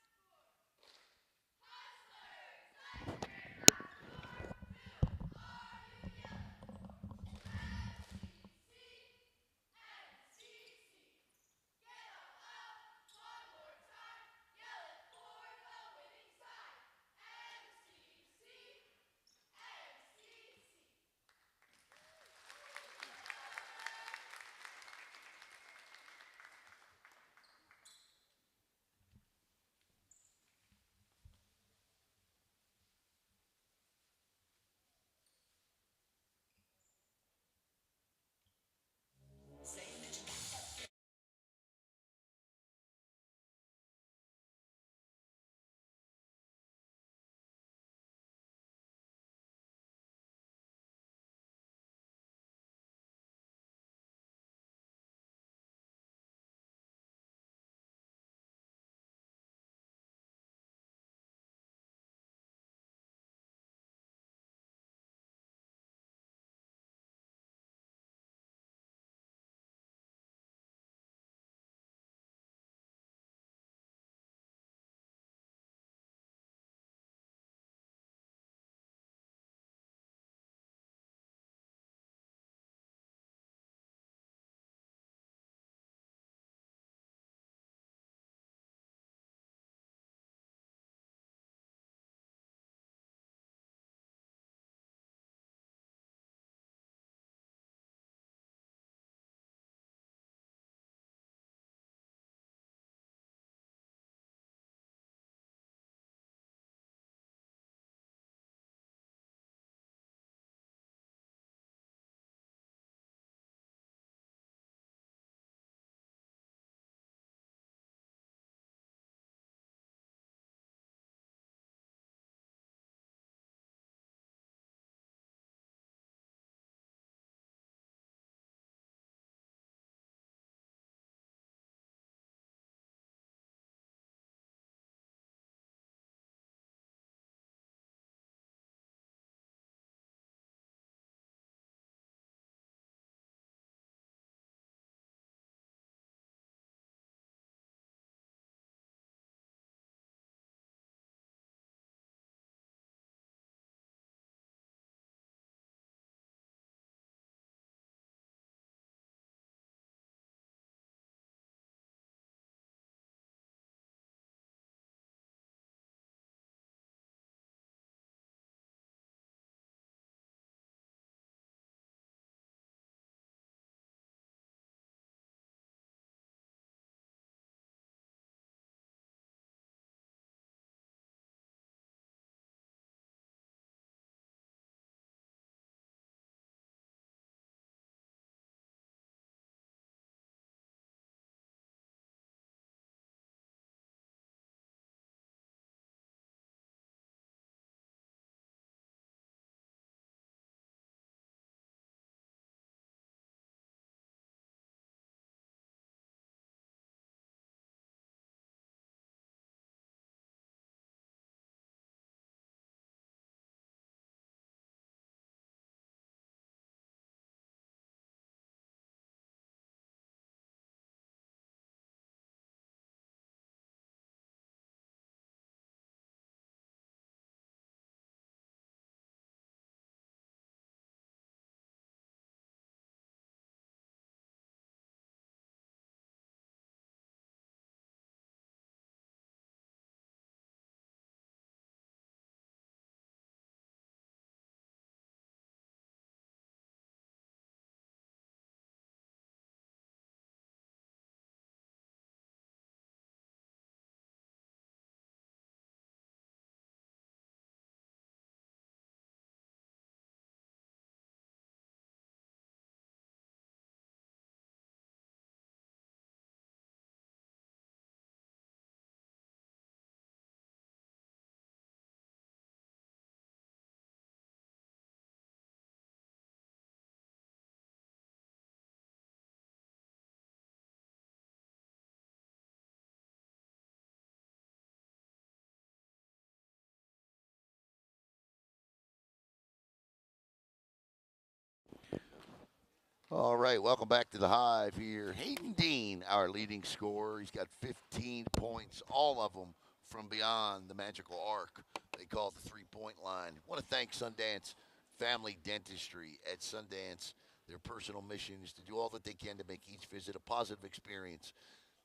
A: All right, welcome back to the Hive here. Hayden Dean, our leading scorer. He's got 15 points, all of them from beyond the magical arc they call the three-point line. I want to thank Sundance Family Dentistry at Sundance. Their personal mission is to do all that they can to make each visit a positive experience.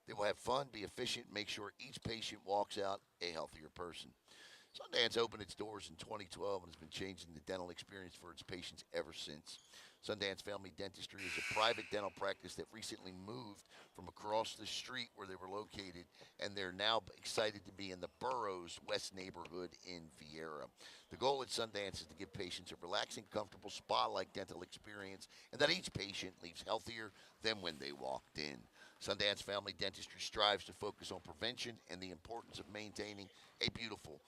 A: They will have fun, be efficient, make sure each patient walks out a healthier person. Sundance opened its doors in 2012 and has been changing the dental experience for its patients ever since. Sundance Family Dentistry is a private dental practice that recently moved from across the street where they were located, and they're now excited to be in the Burroughs West neighborhood in Vieira. The goal at Sundance is to give patients a relaxing, comfortable, spa-like dental experience, and that each patient leaves healthier than when they walked in. Sundance Family Dentistry strives to focus on prevention and the importance of maintaining a beautiful,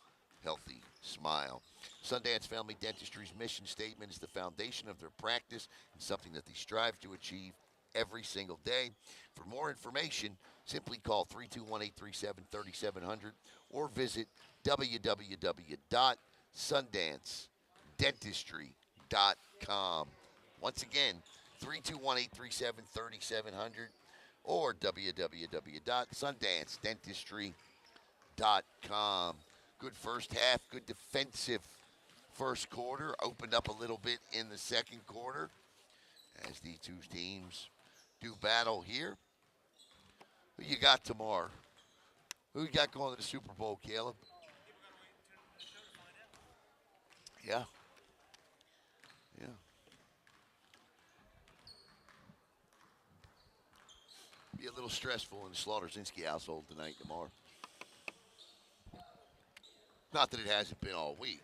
A: healthy smile. Sundance Family Dentistry's mission statement is the foundation of their practice and something that they strive to achieve every single day. For more information, simply call 321 837 3700 or visit www.sundancedentistry.com. Once again, 321 837 3700 or www.sundancedentistry.com. Good first half, good defensive first quarter. Opened up a little bit in the second quarter as these two teams do battle here. Who you got tomorrow? Who you got going to the Super Bowl, Caleb? Yeah, yeah. Be a little stressful in the Slaughterzinski household tonight, tomorrow. Not that it hasn't been all week.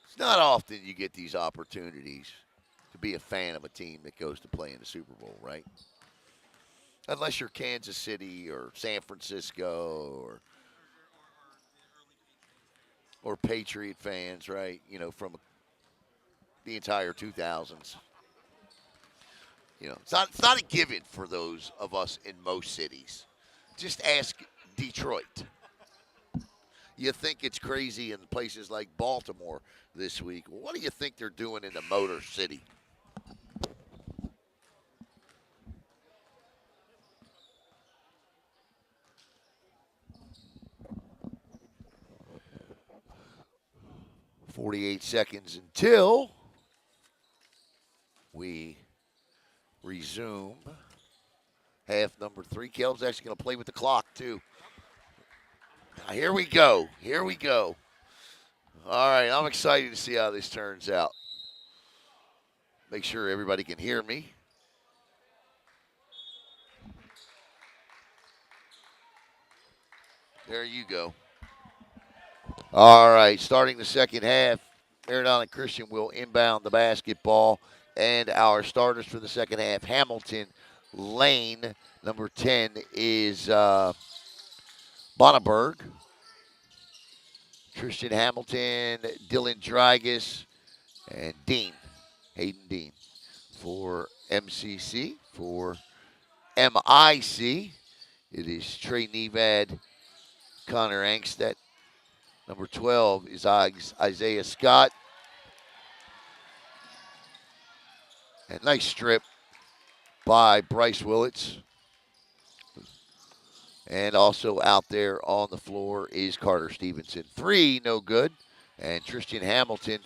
A: It's not often you get these opportunities to be a fan of a team that goes to play in the Super Bowl, right? Unless you're Kansas City or San Francisco or Patriot fans, right? You know, from the entire 2000s. You know, it's not a given for those of us in most cities. Just ask Detroit. You think it's crazy in places like Baltimore this week. Well, what do you think they're doing in the Motor City? 48 seconds until we resume half number three. Kel's actually going to play with the clock, too. Now, here we go. Here we go. All right, I'm excited to see how this turns out. Make sure everybody can hear me. There you go. All right, starting the second half, Merritt and Christian will inbound the basketball. And our starters for the second half, Hamilton, Lane, number 10 is Bonneberg, Christian Hamilton, Dylan Drygas, and Dean, Hayden Dean. For MCC, for MIC, it is Trey Nevad, Connor Angstedt. Number 12 is Isaiah Scott. And nice strip by Bryce Willits. And also out there on the floor is Carter Stevenson. 3, no good. And Tristan Hamilton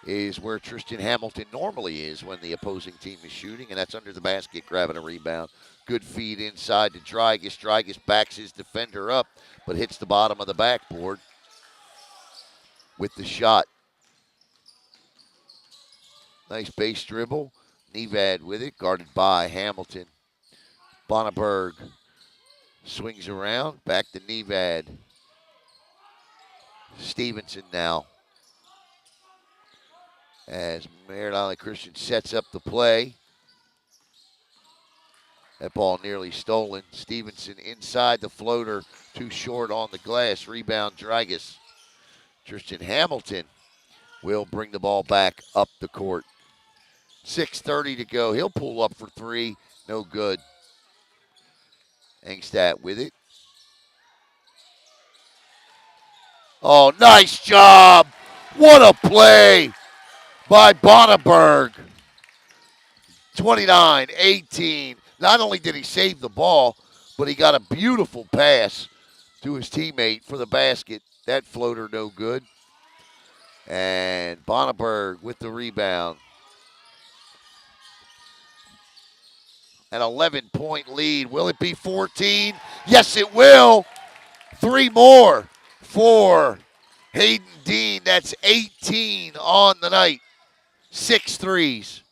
A: is where Tristan Hamilton normally is when the opposing team is shooting, and that's under the basket, grabbing a rebound. Good feed inside to Drygas. Drygas backs his defender up, but hits the bottom of the backboard with the shot. Nice base dribble. Nevad with it, guarded by Hamilton. Bonneberg swings around, back to Nevad. Stevenson now. As Merritt Christian sets up the play. That ball nearly stolen. Stevenson inside the floater, too short on the glass. Rebound, Drygas. Tristan Hamilton will bring the ball back up the court. 6:30 to go. He'll pull up for 3. No good. Angstad with it. Oh, nice job. What a play by Bonneberg. 29-18. Not only did he save the ball, but he got a beautiful pass to his teammate for the basket. That floater no good. And Bonneberg with the rebound. An 11-point lead. Will it be 14? Yes, it will. 3 more for Hayden Dean. That's 18 on the night. 6 threes.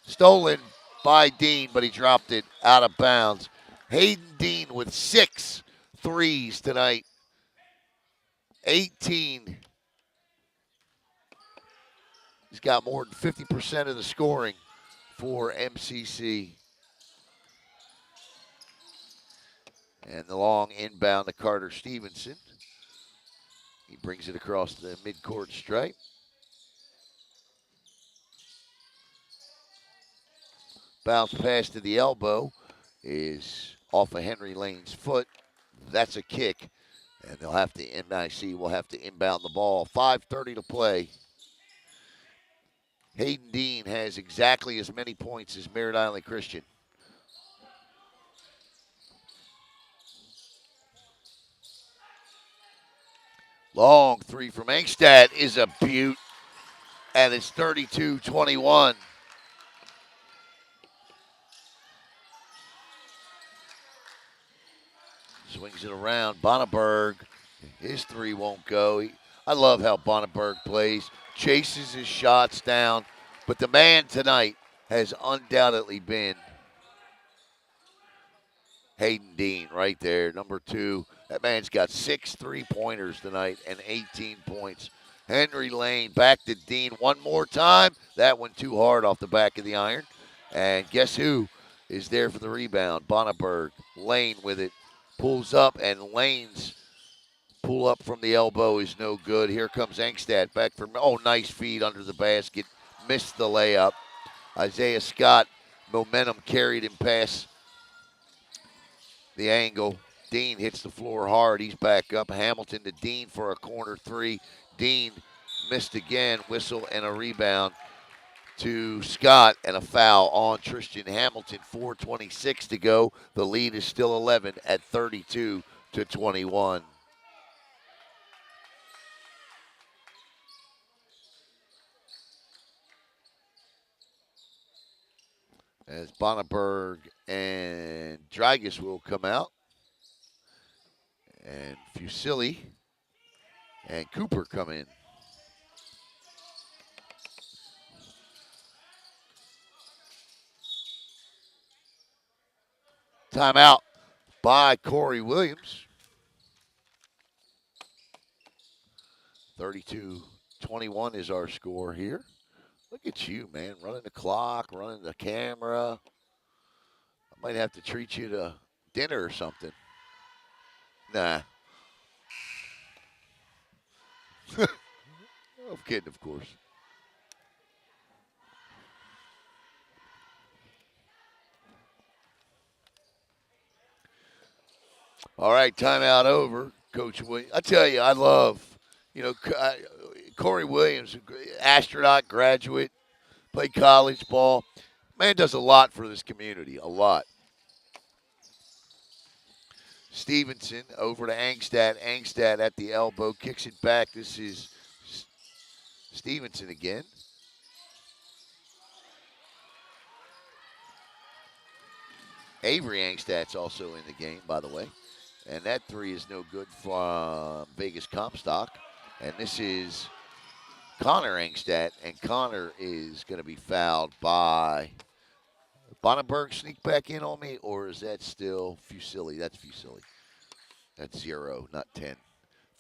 A: Stolen by Dean, but he dropped it out of bounds. Hayden Dean with 6 threes tonight. 18. He's got more than 50% of the scoring for MCC. And the long inbound to Carter Stevenson. He brings it across the midcourt stripe. Bounce pass to the elbow is off of Henry Lane's foot. That's a kick. And they'll have to, MIC will have to inbound the ball. 5:30 to play. Hayden Dean has exactly as many points as Merritt Island Christian. Long three from Engstad is a beaut, and it's 32-21. Swings it around. Bonneberg, his three won't go. I love how Bonneberg plays. Chases his shots down. But the man tonight has undoubtedly been Hayden Dean right there, number 2. That man's got 6 3-pointers tonight and 18 points. Henry Lane back to Dean one more time. That one too hard off the back of the iron. And guess who is there for the rebound? Bonneberg. Lane with it. Pulls up, and Lane's pull up from the elbow is no good. Here comes Engstad back from, nice feed under the basket. Missed the layup. Isaiah Scott, momentum carried him past the angle. Dean hits the floor hard. He's back up. Hamilton to Dean for a corner 3. Dean missed again. Whistle and a rebound to Scott, and a foul on Tristan Hamilton. 4:26 to go. The lead is still 11 at 32-21. As Bonneberg and Dragus will come out. And Fusilli and Cooper come in. Timeout by Corey Williams. 32-21 is our score here. Look at you, man, running the clock, running the camera. I might have to treat you to dinner or something. Nah. I'm kidding, of course. All right, timeout over, Coach Williams. I tell you, I love, Corey Williams, astronaut graduate, played college ball. Man does a lot for this community, a lot. Stevenson over to Angstad. Angstad at the elbow, kicks it back. This is Stevenson again. Avery Angstad's also in the game, by the way. And that three is no good from Vegas Comstock. And this is Connor Angstad, and Connor is going to be fouled by Bonneberg. Sneak back in on me, or is that still Fusilli? That's Fusilli. That's 0, not 10.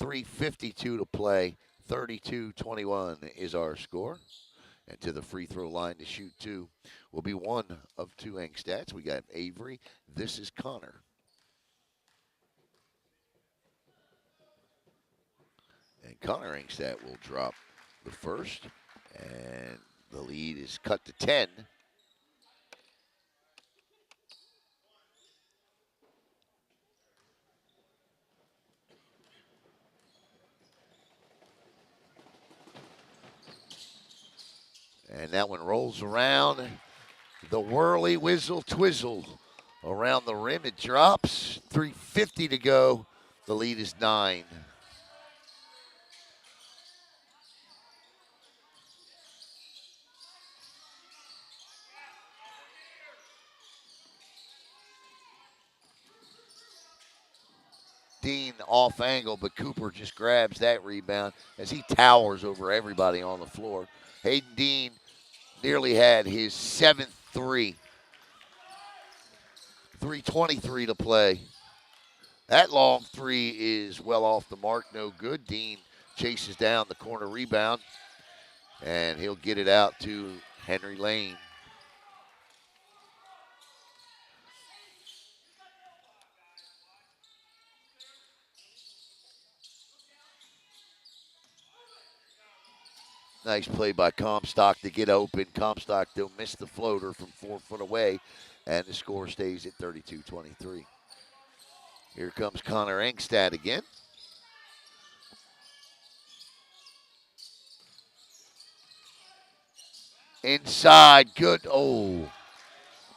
A: 3:52 to play. 32-21 is our score. And to the free throw line to shoot 2 will be one of 2 Angstads. We got Avery. This is Connor. And Connor Angstad will drop the first. And the lead is cut to 10. And that one rolls around. The whirly whizzle twizzle around the rim. It drops. 3:50 to go. The lead is 9. Dean off angle, but Cooper just grabs that rebound as he towers over everybody on the floor. Hayden Dean nearly had his 7th three. 3:23 to play. That long three is well off the mark, no good. Dean chases down the corner rebound, and he'll get it out to Henry Lane. Nice play by Comstock to get open. Comstock, though, missed the floater from 4 foot away, and the score stays at 32-23. Here comes Connor Engstad again. Inside, good. Oh,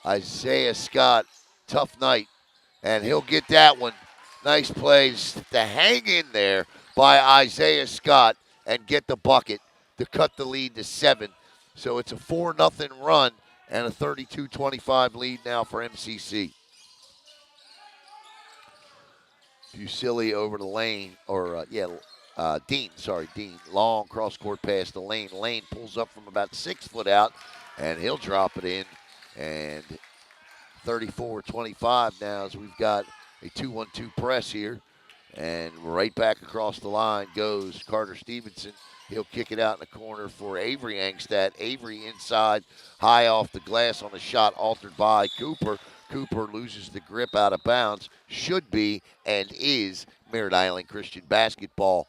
A: Isaiah Scott, tough night, and he'll get that one. Nice plays to hang in there by Isaiah Scott and get the bucket to cut the lead to 7. So it's a 4-0 run and a 32-25 lead now for MCC. Fusilli over the lane, Dean. Long cross-court pass to Lane. Lane pulls up from about 6 foot out, and he'll drop it in. And 34-25 now as we've got a 2-1-2 press here. And right back across the line goes Carter Stevenson. He'll kick it out in the corner for Avery Engstad. Avery inside, high off the glass on a shot altered by Cooper. Cooper loses the grip out of bounds. Should be and is Merritt Island Christian basketball.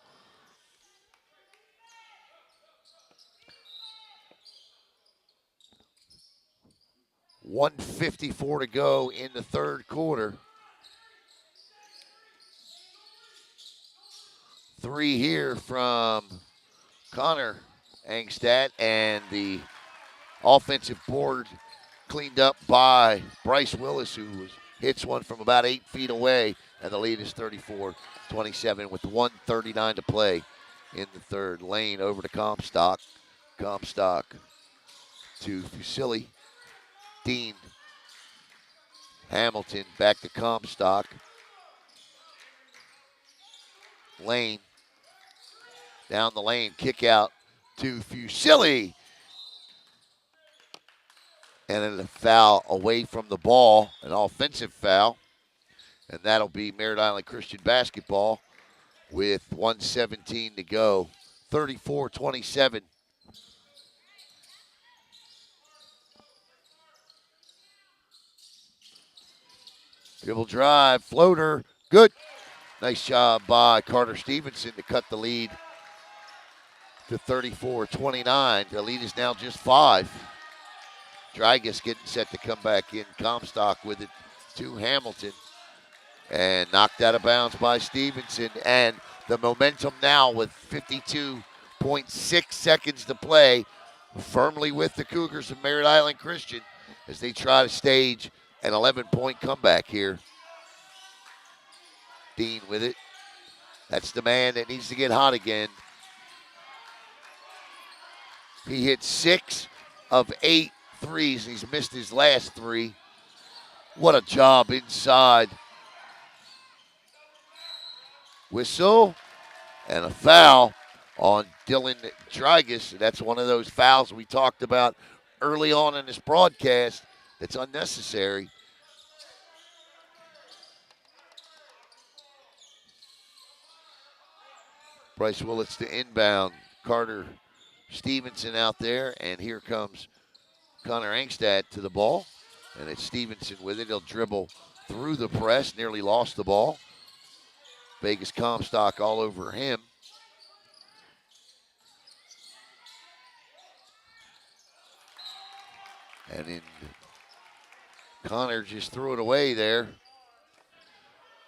A: $1:54 to go in the third quarter. 3 here from Connor Engstad, and the offensive board cleaned up by Bryce Willis, who hits one from about 8 feet away, and the lead is 34-27 with 1:39 to play in the third. Lane over to Comstock. Comstock to Fusilli. Dean. Hamilton back to Comstock. Lane. Down the lane, kick out to Fusilli. And then a foul away from the ball, an offensive foul. And that'll be Merritt Island Christian basketball with 1:17 to go. 34-27. Dribble drive, floater, good. Nice job by Carter Stevenson to cut the lead to 34-29. The lead is now just 5. Dragus getting set to come back in. Comstock with it to Hamilton. And knocked out of bounds by Stevenson. And the momentum now with 52.6 seconds to play. Firmly with the Cougars of Merritt Island Christian as they try to stage an 11-point comeback here. Dean with it. That's the man that needs to get hot again. He hit 6 of 8 threes, and he's missed his last 3. What a job inside. Whistle and a foul on Dylan Dragus. That's one of those fouls we talked about early on in this broadcast that's unnecessary. Bryce Willis to inbound. Carter Stevenson out there, and here comes Connor Engstad to the ball. And it's Stevenson with it. He'll dribble through the press, nearly lost the ball. Vegas Comstock all over him. And in Connor just threw it away there.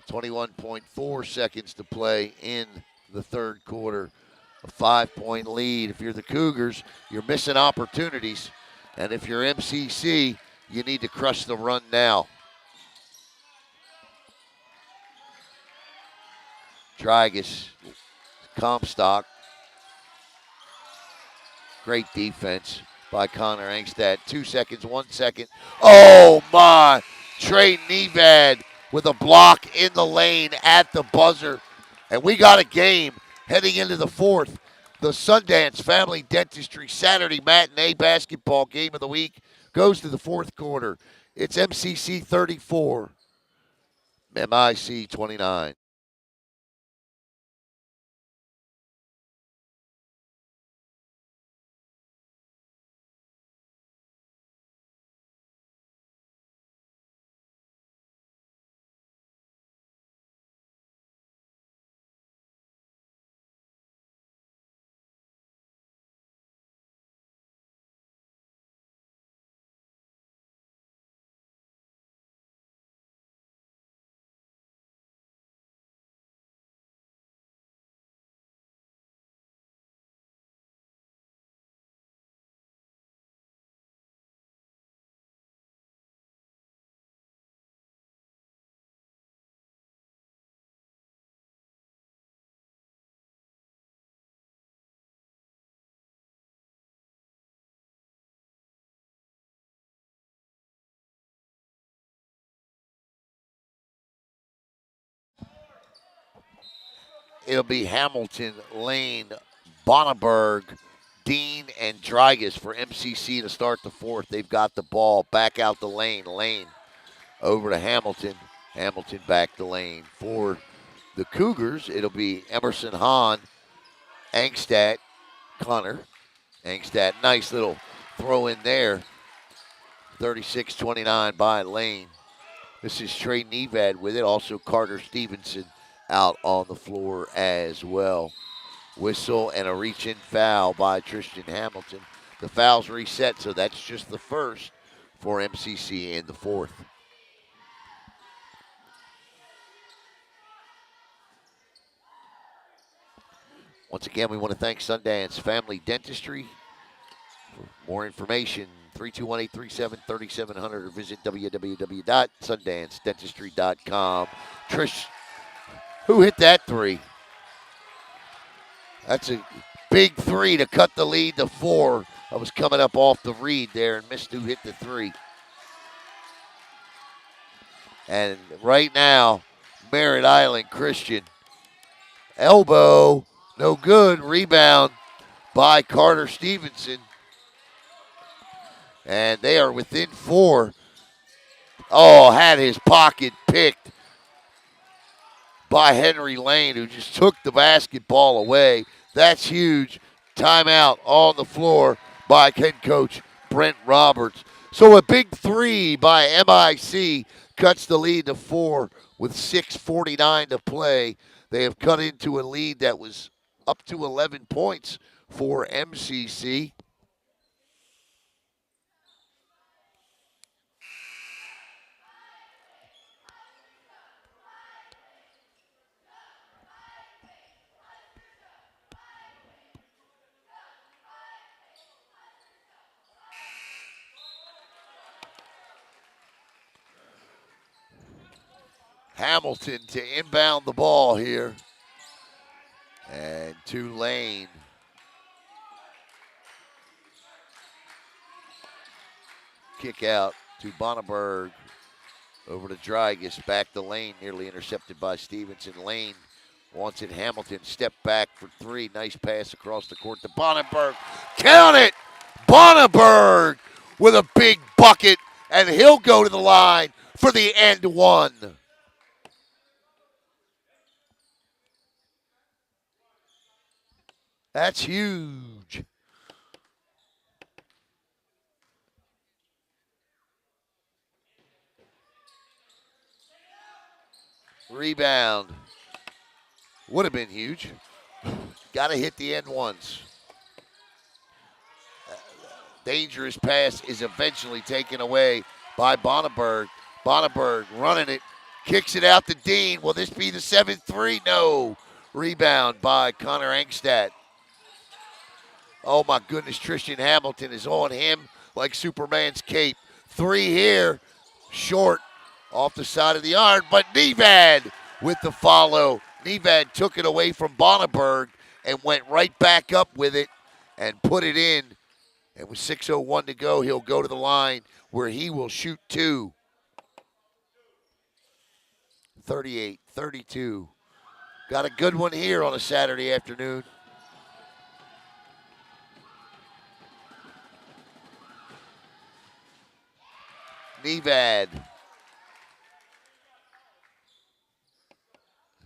A: 21.4 seconds to play in the third quarter. A 5-point lead. If you're the Cougars, you're missing opportunities. And if you're MCC, You need to crush the run now. Drygas, Comstock. Great defense by Connor Angstad. 2 seconds, 1 second. Oh, my. Trey Nevad with a block in the lane at the buzzer. And we got a game heading into the fourth. The Sundance Family Dentistry Saturday Matinee Basketball Game of the Week goes to the fourth quarter. It's MCC 34, MIC 29. It'll be Hamilton, Lane, Bonneberg, Dean, and Drygas for MCC to start the fourth. They've got the ball back out the lane. Lane over to Hamilton. Hamilton back the lane. For the Cougars, it'll be Emerson Hahn, Angstad, Connor. Angstad, nice little throw in there. 36-29 by Lane. This is Trey Nevad with it. Also Carter Stevenson out on the floor as well. Whistle and a reach-in foul by Tristan Hamilton. The foul's reset, so that's just the first for MCC in the fourth. Once again, we want to thank Sundance Family Dentistry. For more information, 321-837-3700 or visit www.sundancedentistry.com. Trish, who hit that three? That's a big three to cut the lead to 4. I was coming up off the read there and missed who hit the three. And right now, Merritt Island Christian. Elbow, no good. Rebound by Carter Stevenson. And they are within 4. Oh, had his pocket picked by Henry Lane, who just took the basketball away. That's huge. Timeout on the floor by head coach Brent Roberts. So a big three by MIC cuts the lead to 4 with 6:49 to play. They have cut into a lead that was up to 11 points for MCC. Hamilton to inbound the ball here. And Tulane. Kick out to Bonneberg. Over to Drygas. Back the lane. Nearly intercepted by Stevenson. Lane wants it. Hamilton. Step back for 3. Nice pass across the court to Bonneberg. Count it! Bonneberg with a big bucket. And he'll go to the line for the end one. That's huge. Rebound. Would have been huge. Got to hit the end ones. Dangerous pass is eventually taken away by Bonneberg. Bonneberg running it. Kicks it out to Dean. Will this be the 7-3? No. Rebound by Connor Angstad. Oh, my goodness. Tristan Hamilton is on him like Superman's cape. three here. Short off the side of the iron, but Nevad with the follow. Nevad took it away from Bonneberg and went right back up with it and put it in. And with 6:01 to go, he'll go to the line where he will shoot two. 38-32. Got a good one here on a Saturday afternoon. Nevad,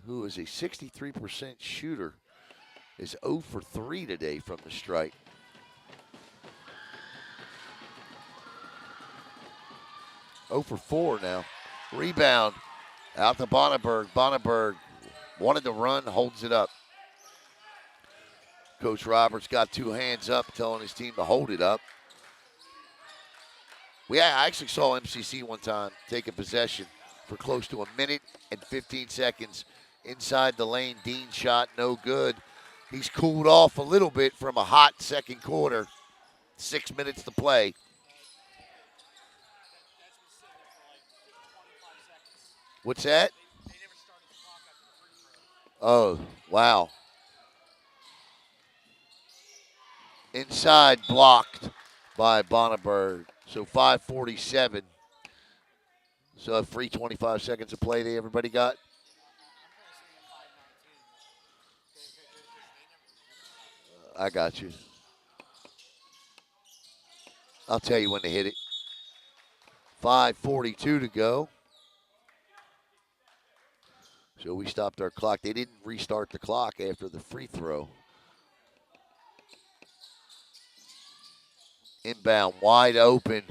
A: who is a 63% shooter, is 0 for 3 today from the stripe. Oh for 4 now. Rebound out to Bonneberg. Bonneberg wanted to run, holds it up. Coach Roberts got two hands up, telling his team to hold it up. I actually saw MCC one time take a possession for close to a minute and 15 seconds inside the lane. Dean shot no good. He's cooled off a little bit from a hot second quarter. 6 minutes to play. What's that? Oh, wow. Inside blocked by Bonneberg. So 5:47. So a free 25 seconds of play that everybody got. I got you. I'll tell you when to hit it. 5:42 to go. So we stopped our clock. They didn't restart the clock after the free throw. Inbound, wide open.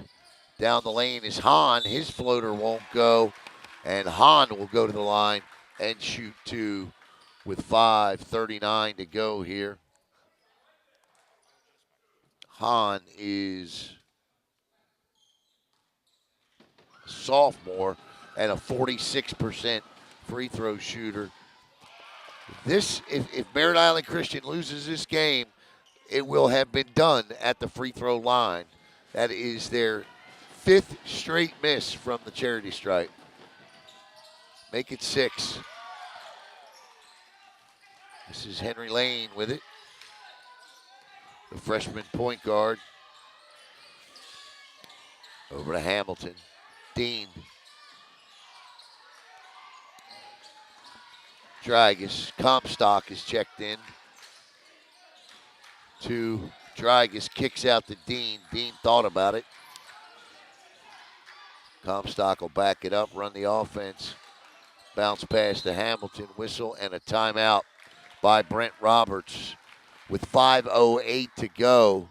A: Down the lane is Hahn. His floater won't go. And Hahn will go to the line and shoot two with 5:39 to go here. Hahn is a sophomore and a 46% free throw shooter. If Merritt Island Christian loses this game, it will have been done at the free throw line. That is their 5th straight miss from the charity stripe. Make it 6. This is Henry Lane with it. The freshman point guard. Over to Hamilton. Dean. Dragus. Comstock is checked in. To Dragus. Kicks out to Dean. Dean thought about it. Comstock will back it up, run the offense. Bounce pass to Hamilton. Whistle and a timeout by Brent Roberts with 5:08 to go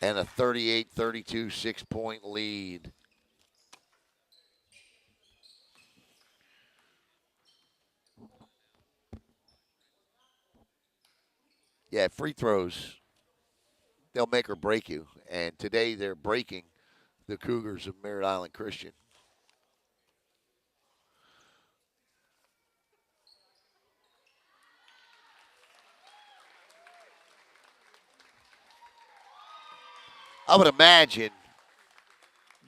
A: and a 38-32 6-point lead. Yeah, free throws, they'll make or break you. And today they're breaking the Cougars of Merritt Island Christian. I would imagine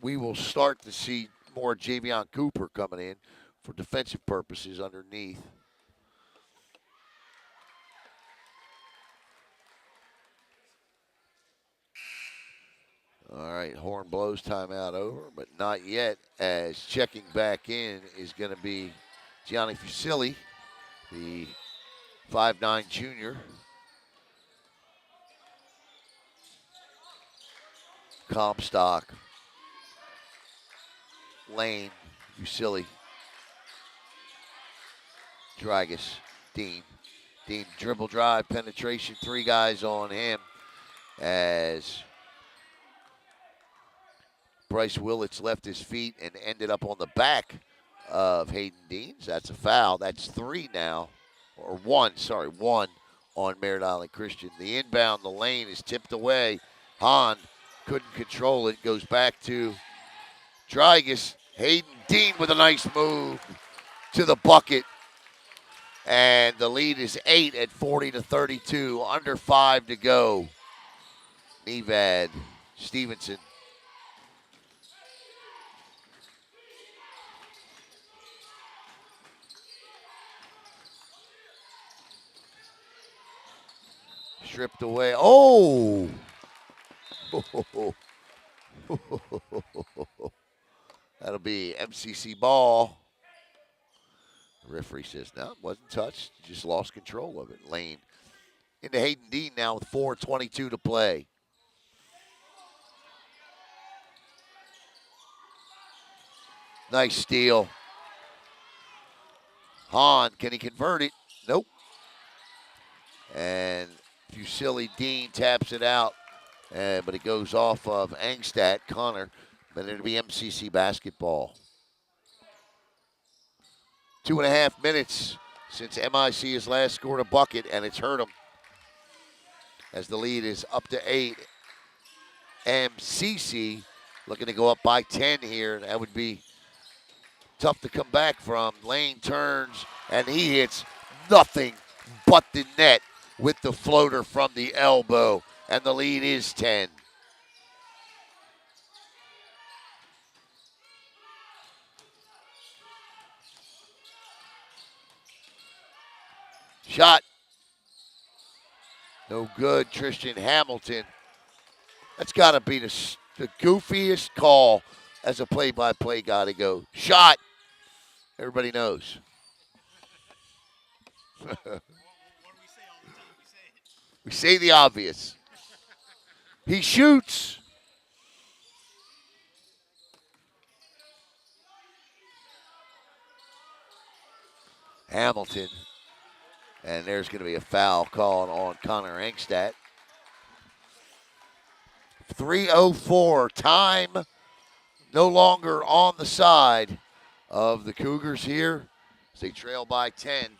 A: we will start to see more Javion Cooper coming in for defensive purposes underneath. All right, horn blows, timeout over, but not yet, as checking back in is going to be Gianni Fusilli, the 5'9 junior. Comstock, Lane, Fusilli, Dragus, Dean. Dean dribble drive, penetration, 3 guys on him as Bryce Willits left his feet and ended up on the back of Hayden Deans. That's a foul. That's 3 now, or 1 on Merritt Island Christian. The inbound, the lane is tipped away. Hahn couldn't control it. Goes back to Dragus. Hayden Dean with a nice move to the bucket. And the lead is 8 at 40-32. Under 5 to go. Nevad, Stevenson. stripped away. Oh! That'll be MCC ball. The referee says, no, it wasn't touched. Just lost control of it. Lane into Hayden Dean now with 4:22 to play. Nice steal. Hahn, can he convert it? Nope. And Fusilli Dean taps it out, but it goes off of Angstadt, Connor. But it'll be MCC basketball. 2.5 minutes since MIC has last scored a bucket, and it's hurt them. As the lead is up to 8. MCC looking to go up by 10 here. That would be tough to come back from. Lane turns, and he hits nothing but the net with the floater from the elbow, and the lead is 10. Shot. No good. Tristan Hamilton. That's got to be the goofiest call as a play-by-play guy to go. Shot. Everybody knows. We say the obvious. He shoots. Hamilton. And there's going to be a foul called on Connor Angstadt. 3:04 time. No longer on the side of the Cougars here as they trail by 10.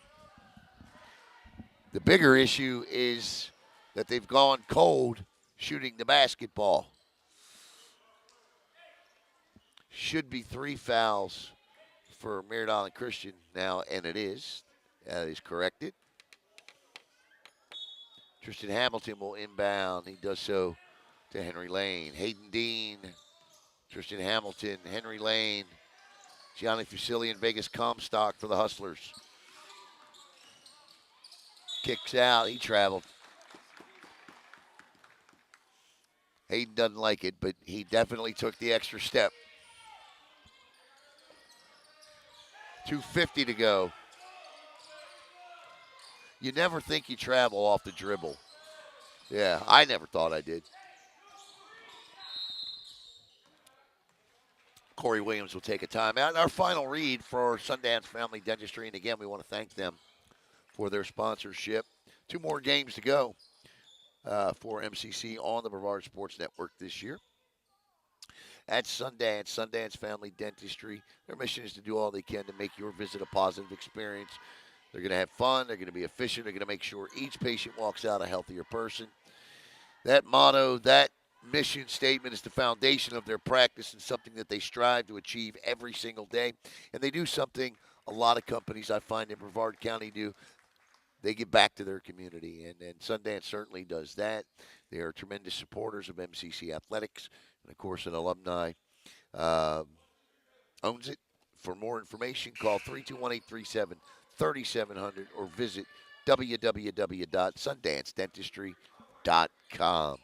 A: The bigger issue is that they've gone cold shooting the basketball. Should be 3 fouls for Merritt Christian now, and it is. That is corrected. Tristan Hamilton will inbound. He does so to Henry Lane. Hayden Dean, Tristan Hamilton, Henry Lane, Gianni Fusilli and Vegas Comstock for the Hustlers. Kicks out. He traveled. Hayden doesn't like it, but he definitely took the extra step. 2:50 to go. You never think you travel off the dribble. Yeah, I never thought I did. Corey Williams will take a timeout. And our final read for Sundance Family Dentistry, and again, we want to thank them for their sponsorship. 2 more games to go for MCC on the Brevard Sports Network this year. At Sundance Family Dentistry, their mission is to do all they can to make your visit a positive experience. They're going to have fun. They're going to be efficient. They're going to make sure each patient walks out a healthier person. That motto, that mission statement is the foundation of their practice and something that they strive to achieve every single day. And they do something a lot of companies I find in Brevard County do. They give back to their community, and Sundance certainly does that. They are tremendous supporters of MCC Athletics, and, of course, an alumni owns it. For more information, call 321-837-3700 or visit www.sundancedentistry.com.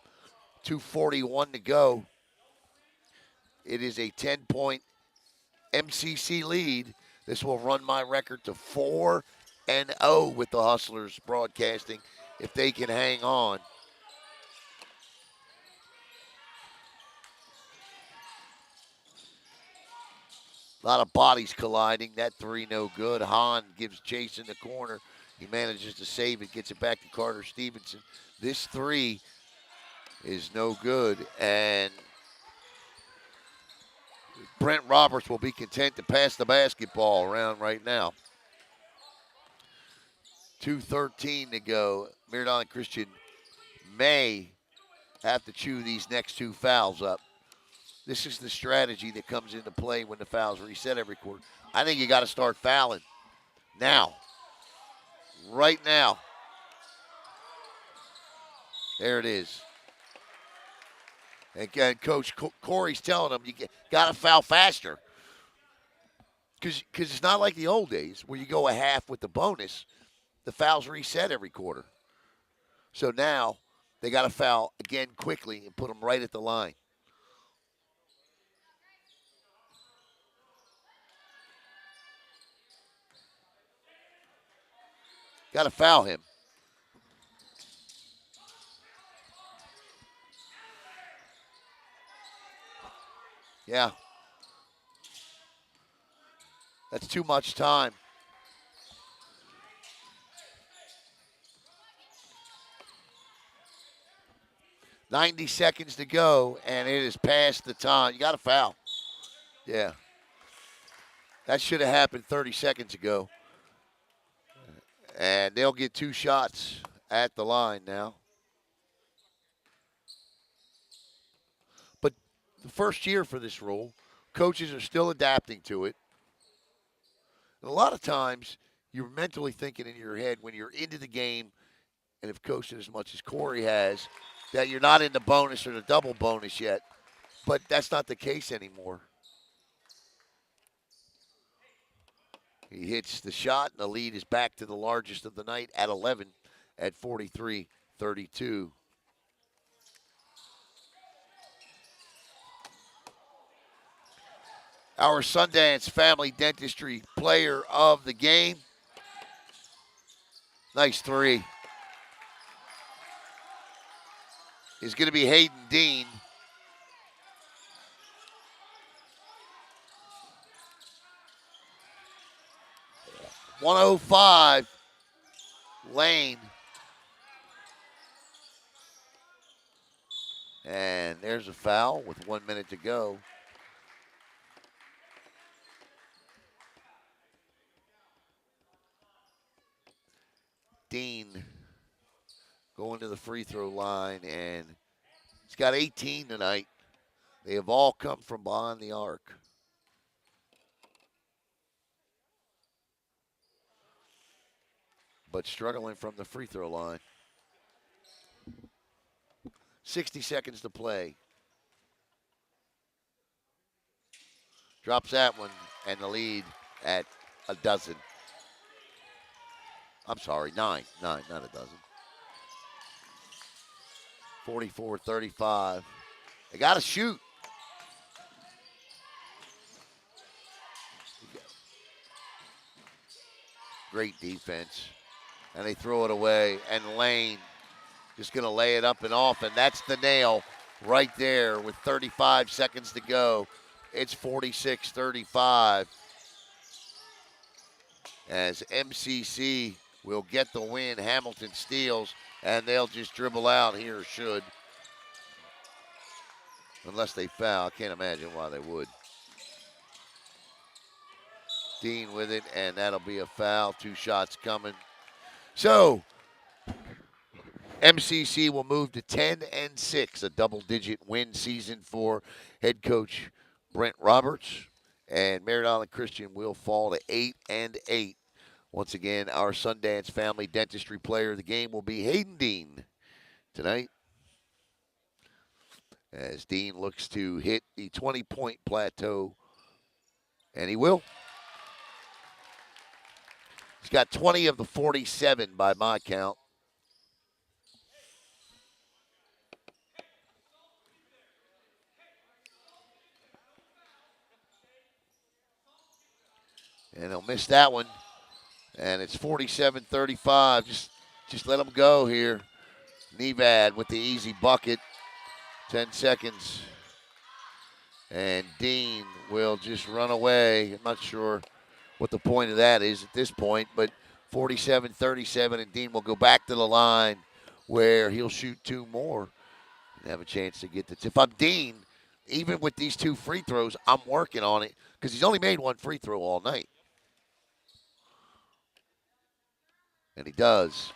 A: 2:41 to go. It is a 10-point MCC lead. This will run my record to 4-0 with the Hustlers broadcasting if they can hang on. A lot of bodies colliding. That 3 no good. Hahn gives chase in the corner. He manages to save it, gets it back to Carter Stevenson. This 3 is no good, and Brent Roberts will be content to pass the basketball around right now. 2:13 to go. Merritt Christian may have to chew these next 2 fouls up. This is the strategy that comes into play when the fouls reset every quarter. I think you got to start fouling now. Right now. There it is. And Coach Corey's telling them you got to foul faster. Because it's not like the old days where you go a half with the bonus. The fouls reset every quarter. So now they got to foul again quickly and put them right at the line. Got to foul him. Yeah, that's too much time. 90 seconds to go, and it is past the time. You got to foul. Yeah. That should have happened 30 seconds ago. And they'll get 2 shots at the line now. But the first year for this rule, coaches are still adapting to it. And a lot of times, you're mentally thinking in your head when you're into the game, and have coached it as much as Corey has, that you're not in the bonus or the double bonus yet. But that's not the case anymore. He hits the shot, and the lead is back to the largest of the night at 11 at 43-32. Our Sundance Family Dentistry player of the game. Nice three. Is going to be Hayden Dean. .105, Lane. And there's a foul with 1 minute to go. Dean going to the free throw line, and he's got 18 tonight. They have all come from behind the arc. But struggling from the free throw line. 60 seconds to play. Drops that one, and the lead at a dozen. I'm sorry, nine, not a dozen. 44-35. They got to shoot. Great defense. And they throw it away, and Lane just going to lay it up and off, and that's the nail right there with 35 seconds to go. It's 46-35 as MCC will get the win. Hamilton steals, and they'll just dribble out here, should. Unless they foul. I can't imagine why they would. Dean with it, and that'll be a foul. 2 shots coming. So, MCC will move to 10-6, a double-digit win season for head coach Brent Roberts. And Merritt Island Christian will fall to 8-8. Once again, our Sundance Family Dentistry player of the game will be Hayden Dean tonight, as Dean looks to hit the 20-point plateau, and he will. He's got 20 of the 47 by my count. And he'll miss that one. And it's 47-35. Just let him go here. Nevad with the easy bucket. 10 seconds. And Dean will just run away. I'm not sure what the point of that is at this point, but 47-37, and Dean will go back to the line where he'll shoot 2 more and have a chance to get the tip. If I'm Dean, even with these 2 free throws, I'm working on it because he's only made 1 free throw all night. And he does.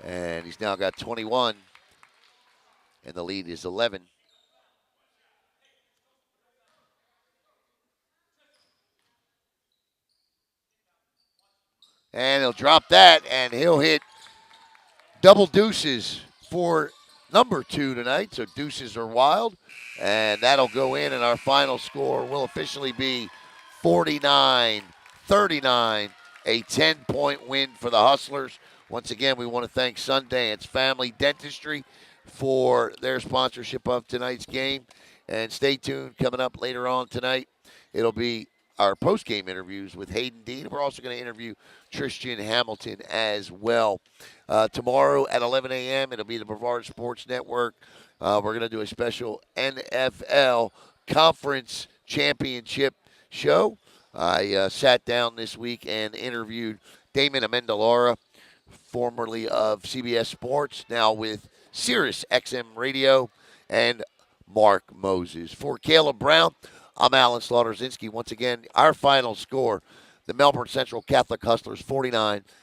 A: And he's now got 21, and the lead is 11. And he'll drop that, and he'll hit double deuces for number 2 tonight. So deuces are wild, and that'll go in, and our final score will officially be 49-39, a 10-point win for the Hustlers. Once again, we want to thank Sundance Family Dentistry for their sponsorship of tonight's game. And stay tuned, coming up later on tonight, it'll be our post-game interviews with Hayden Dean. We're also going to interview Tristan Hamilton as well. Tomorrow at 11 a.m., it'll be the Brevard Sports Network. We're going to do a special NFL Conference Championship show. I sat down this week and interviewed Damon Amendolara, formerly of CBS Sports, now with Sirius XM Radio, and Mark Moses. For Caleb Brown, I'm Alan Slaughterzinski. Once again, our final score, the Melbourne Central Catholic Hustlers 49,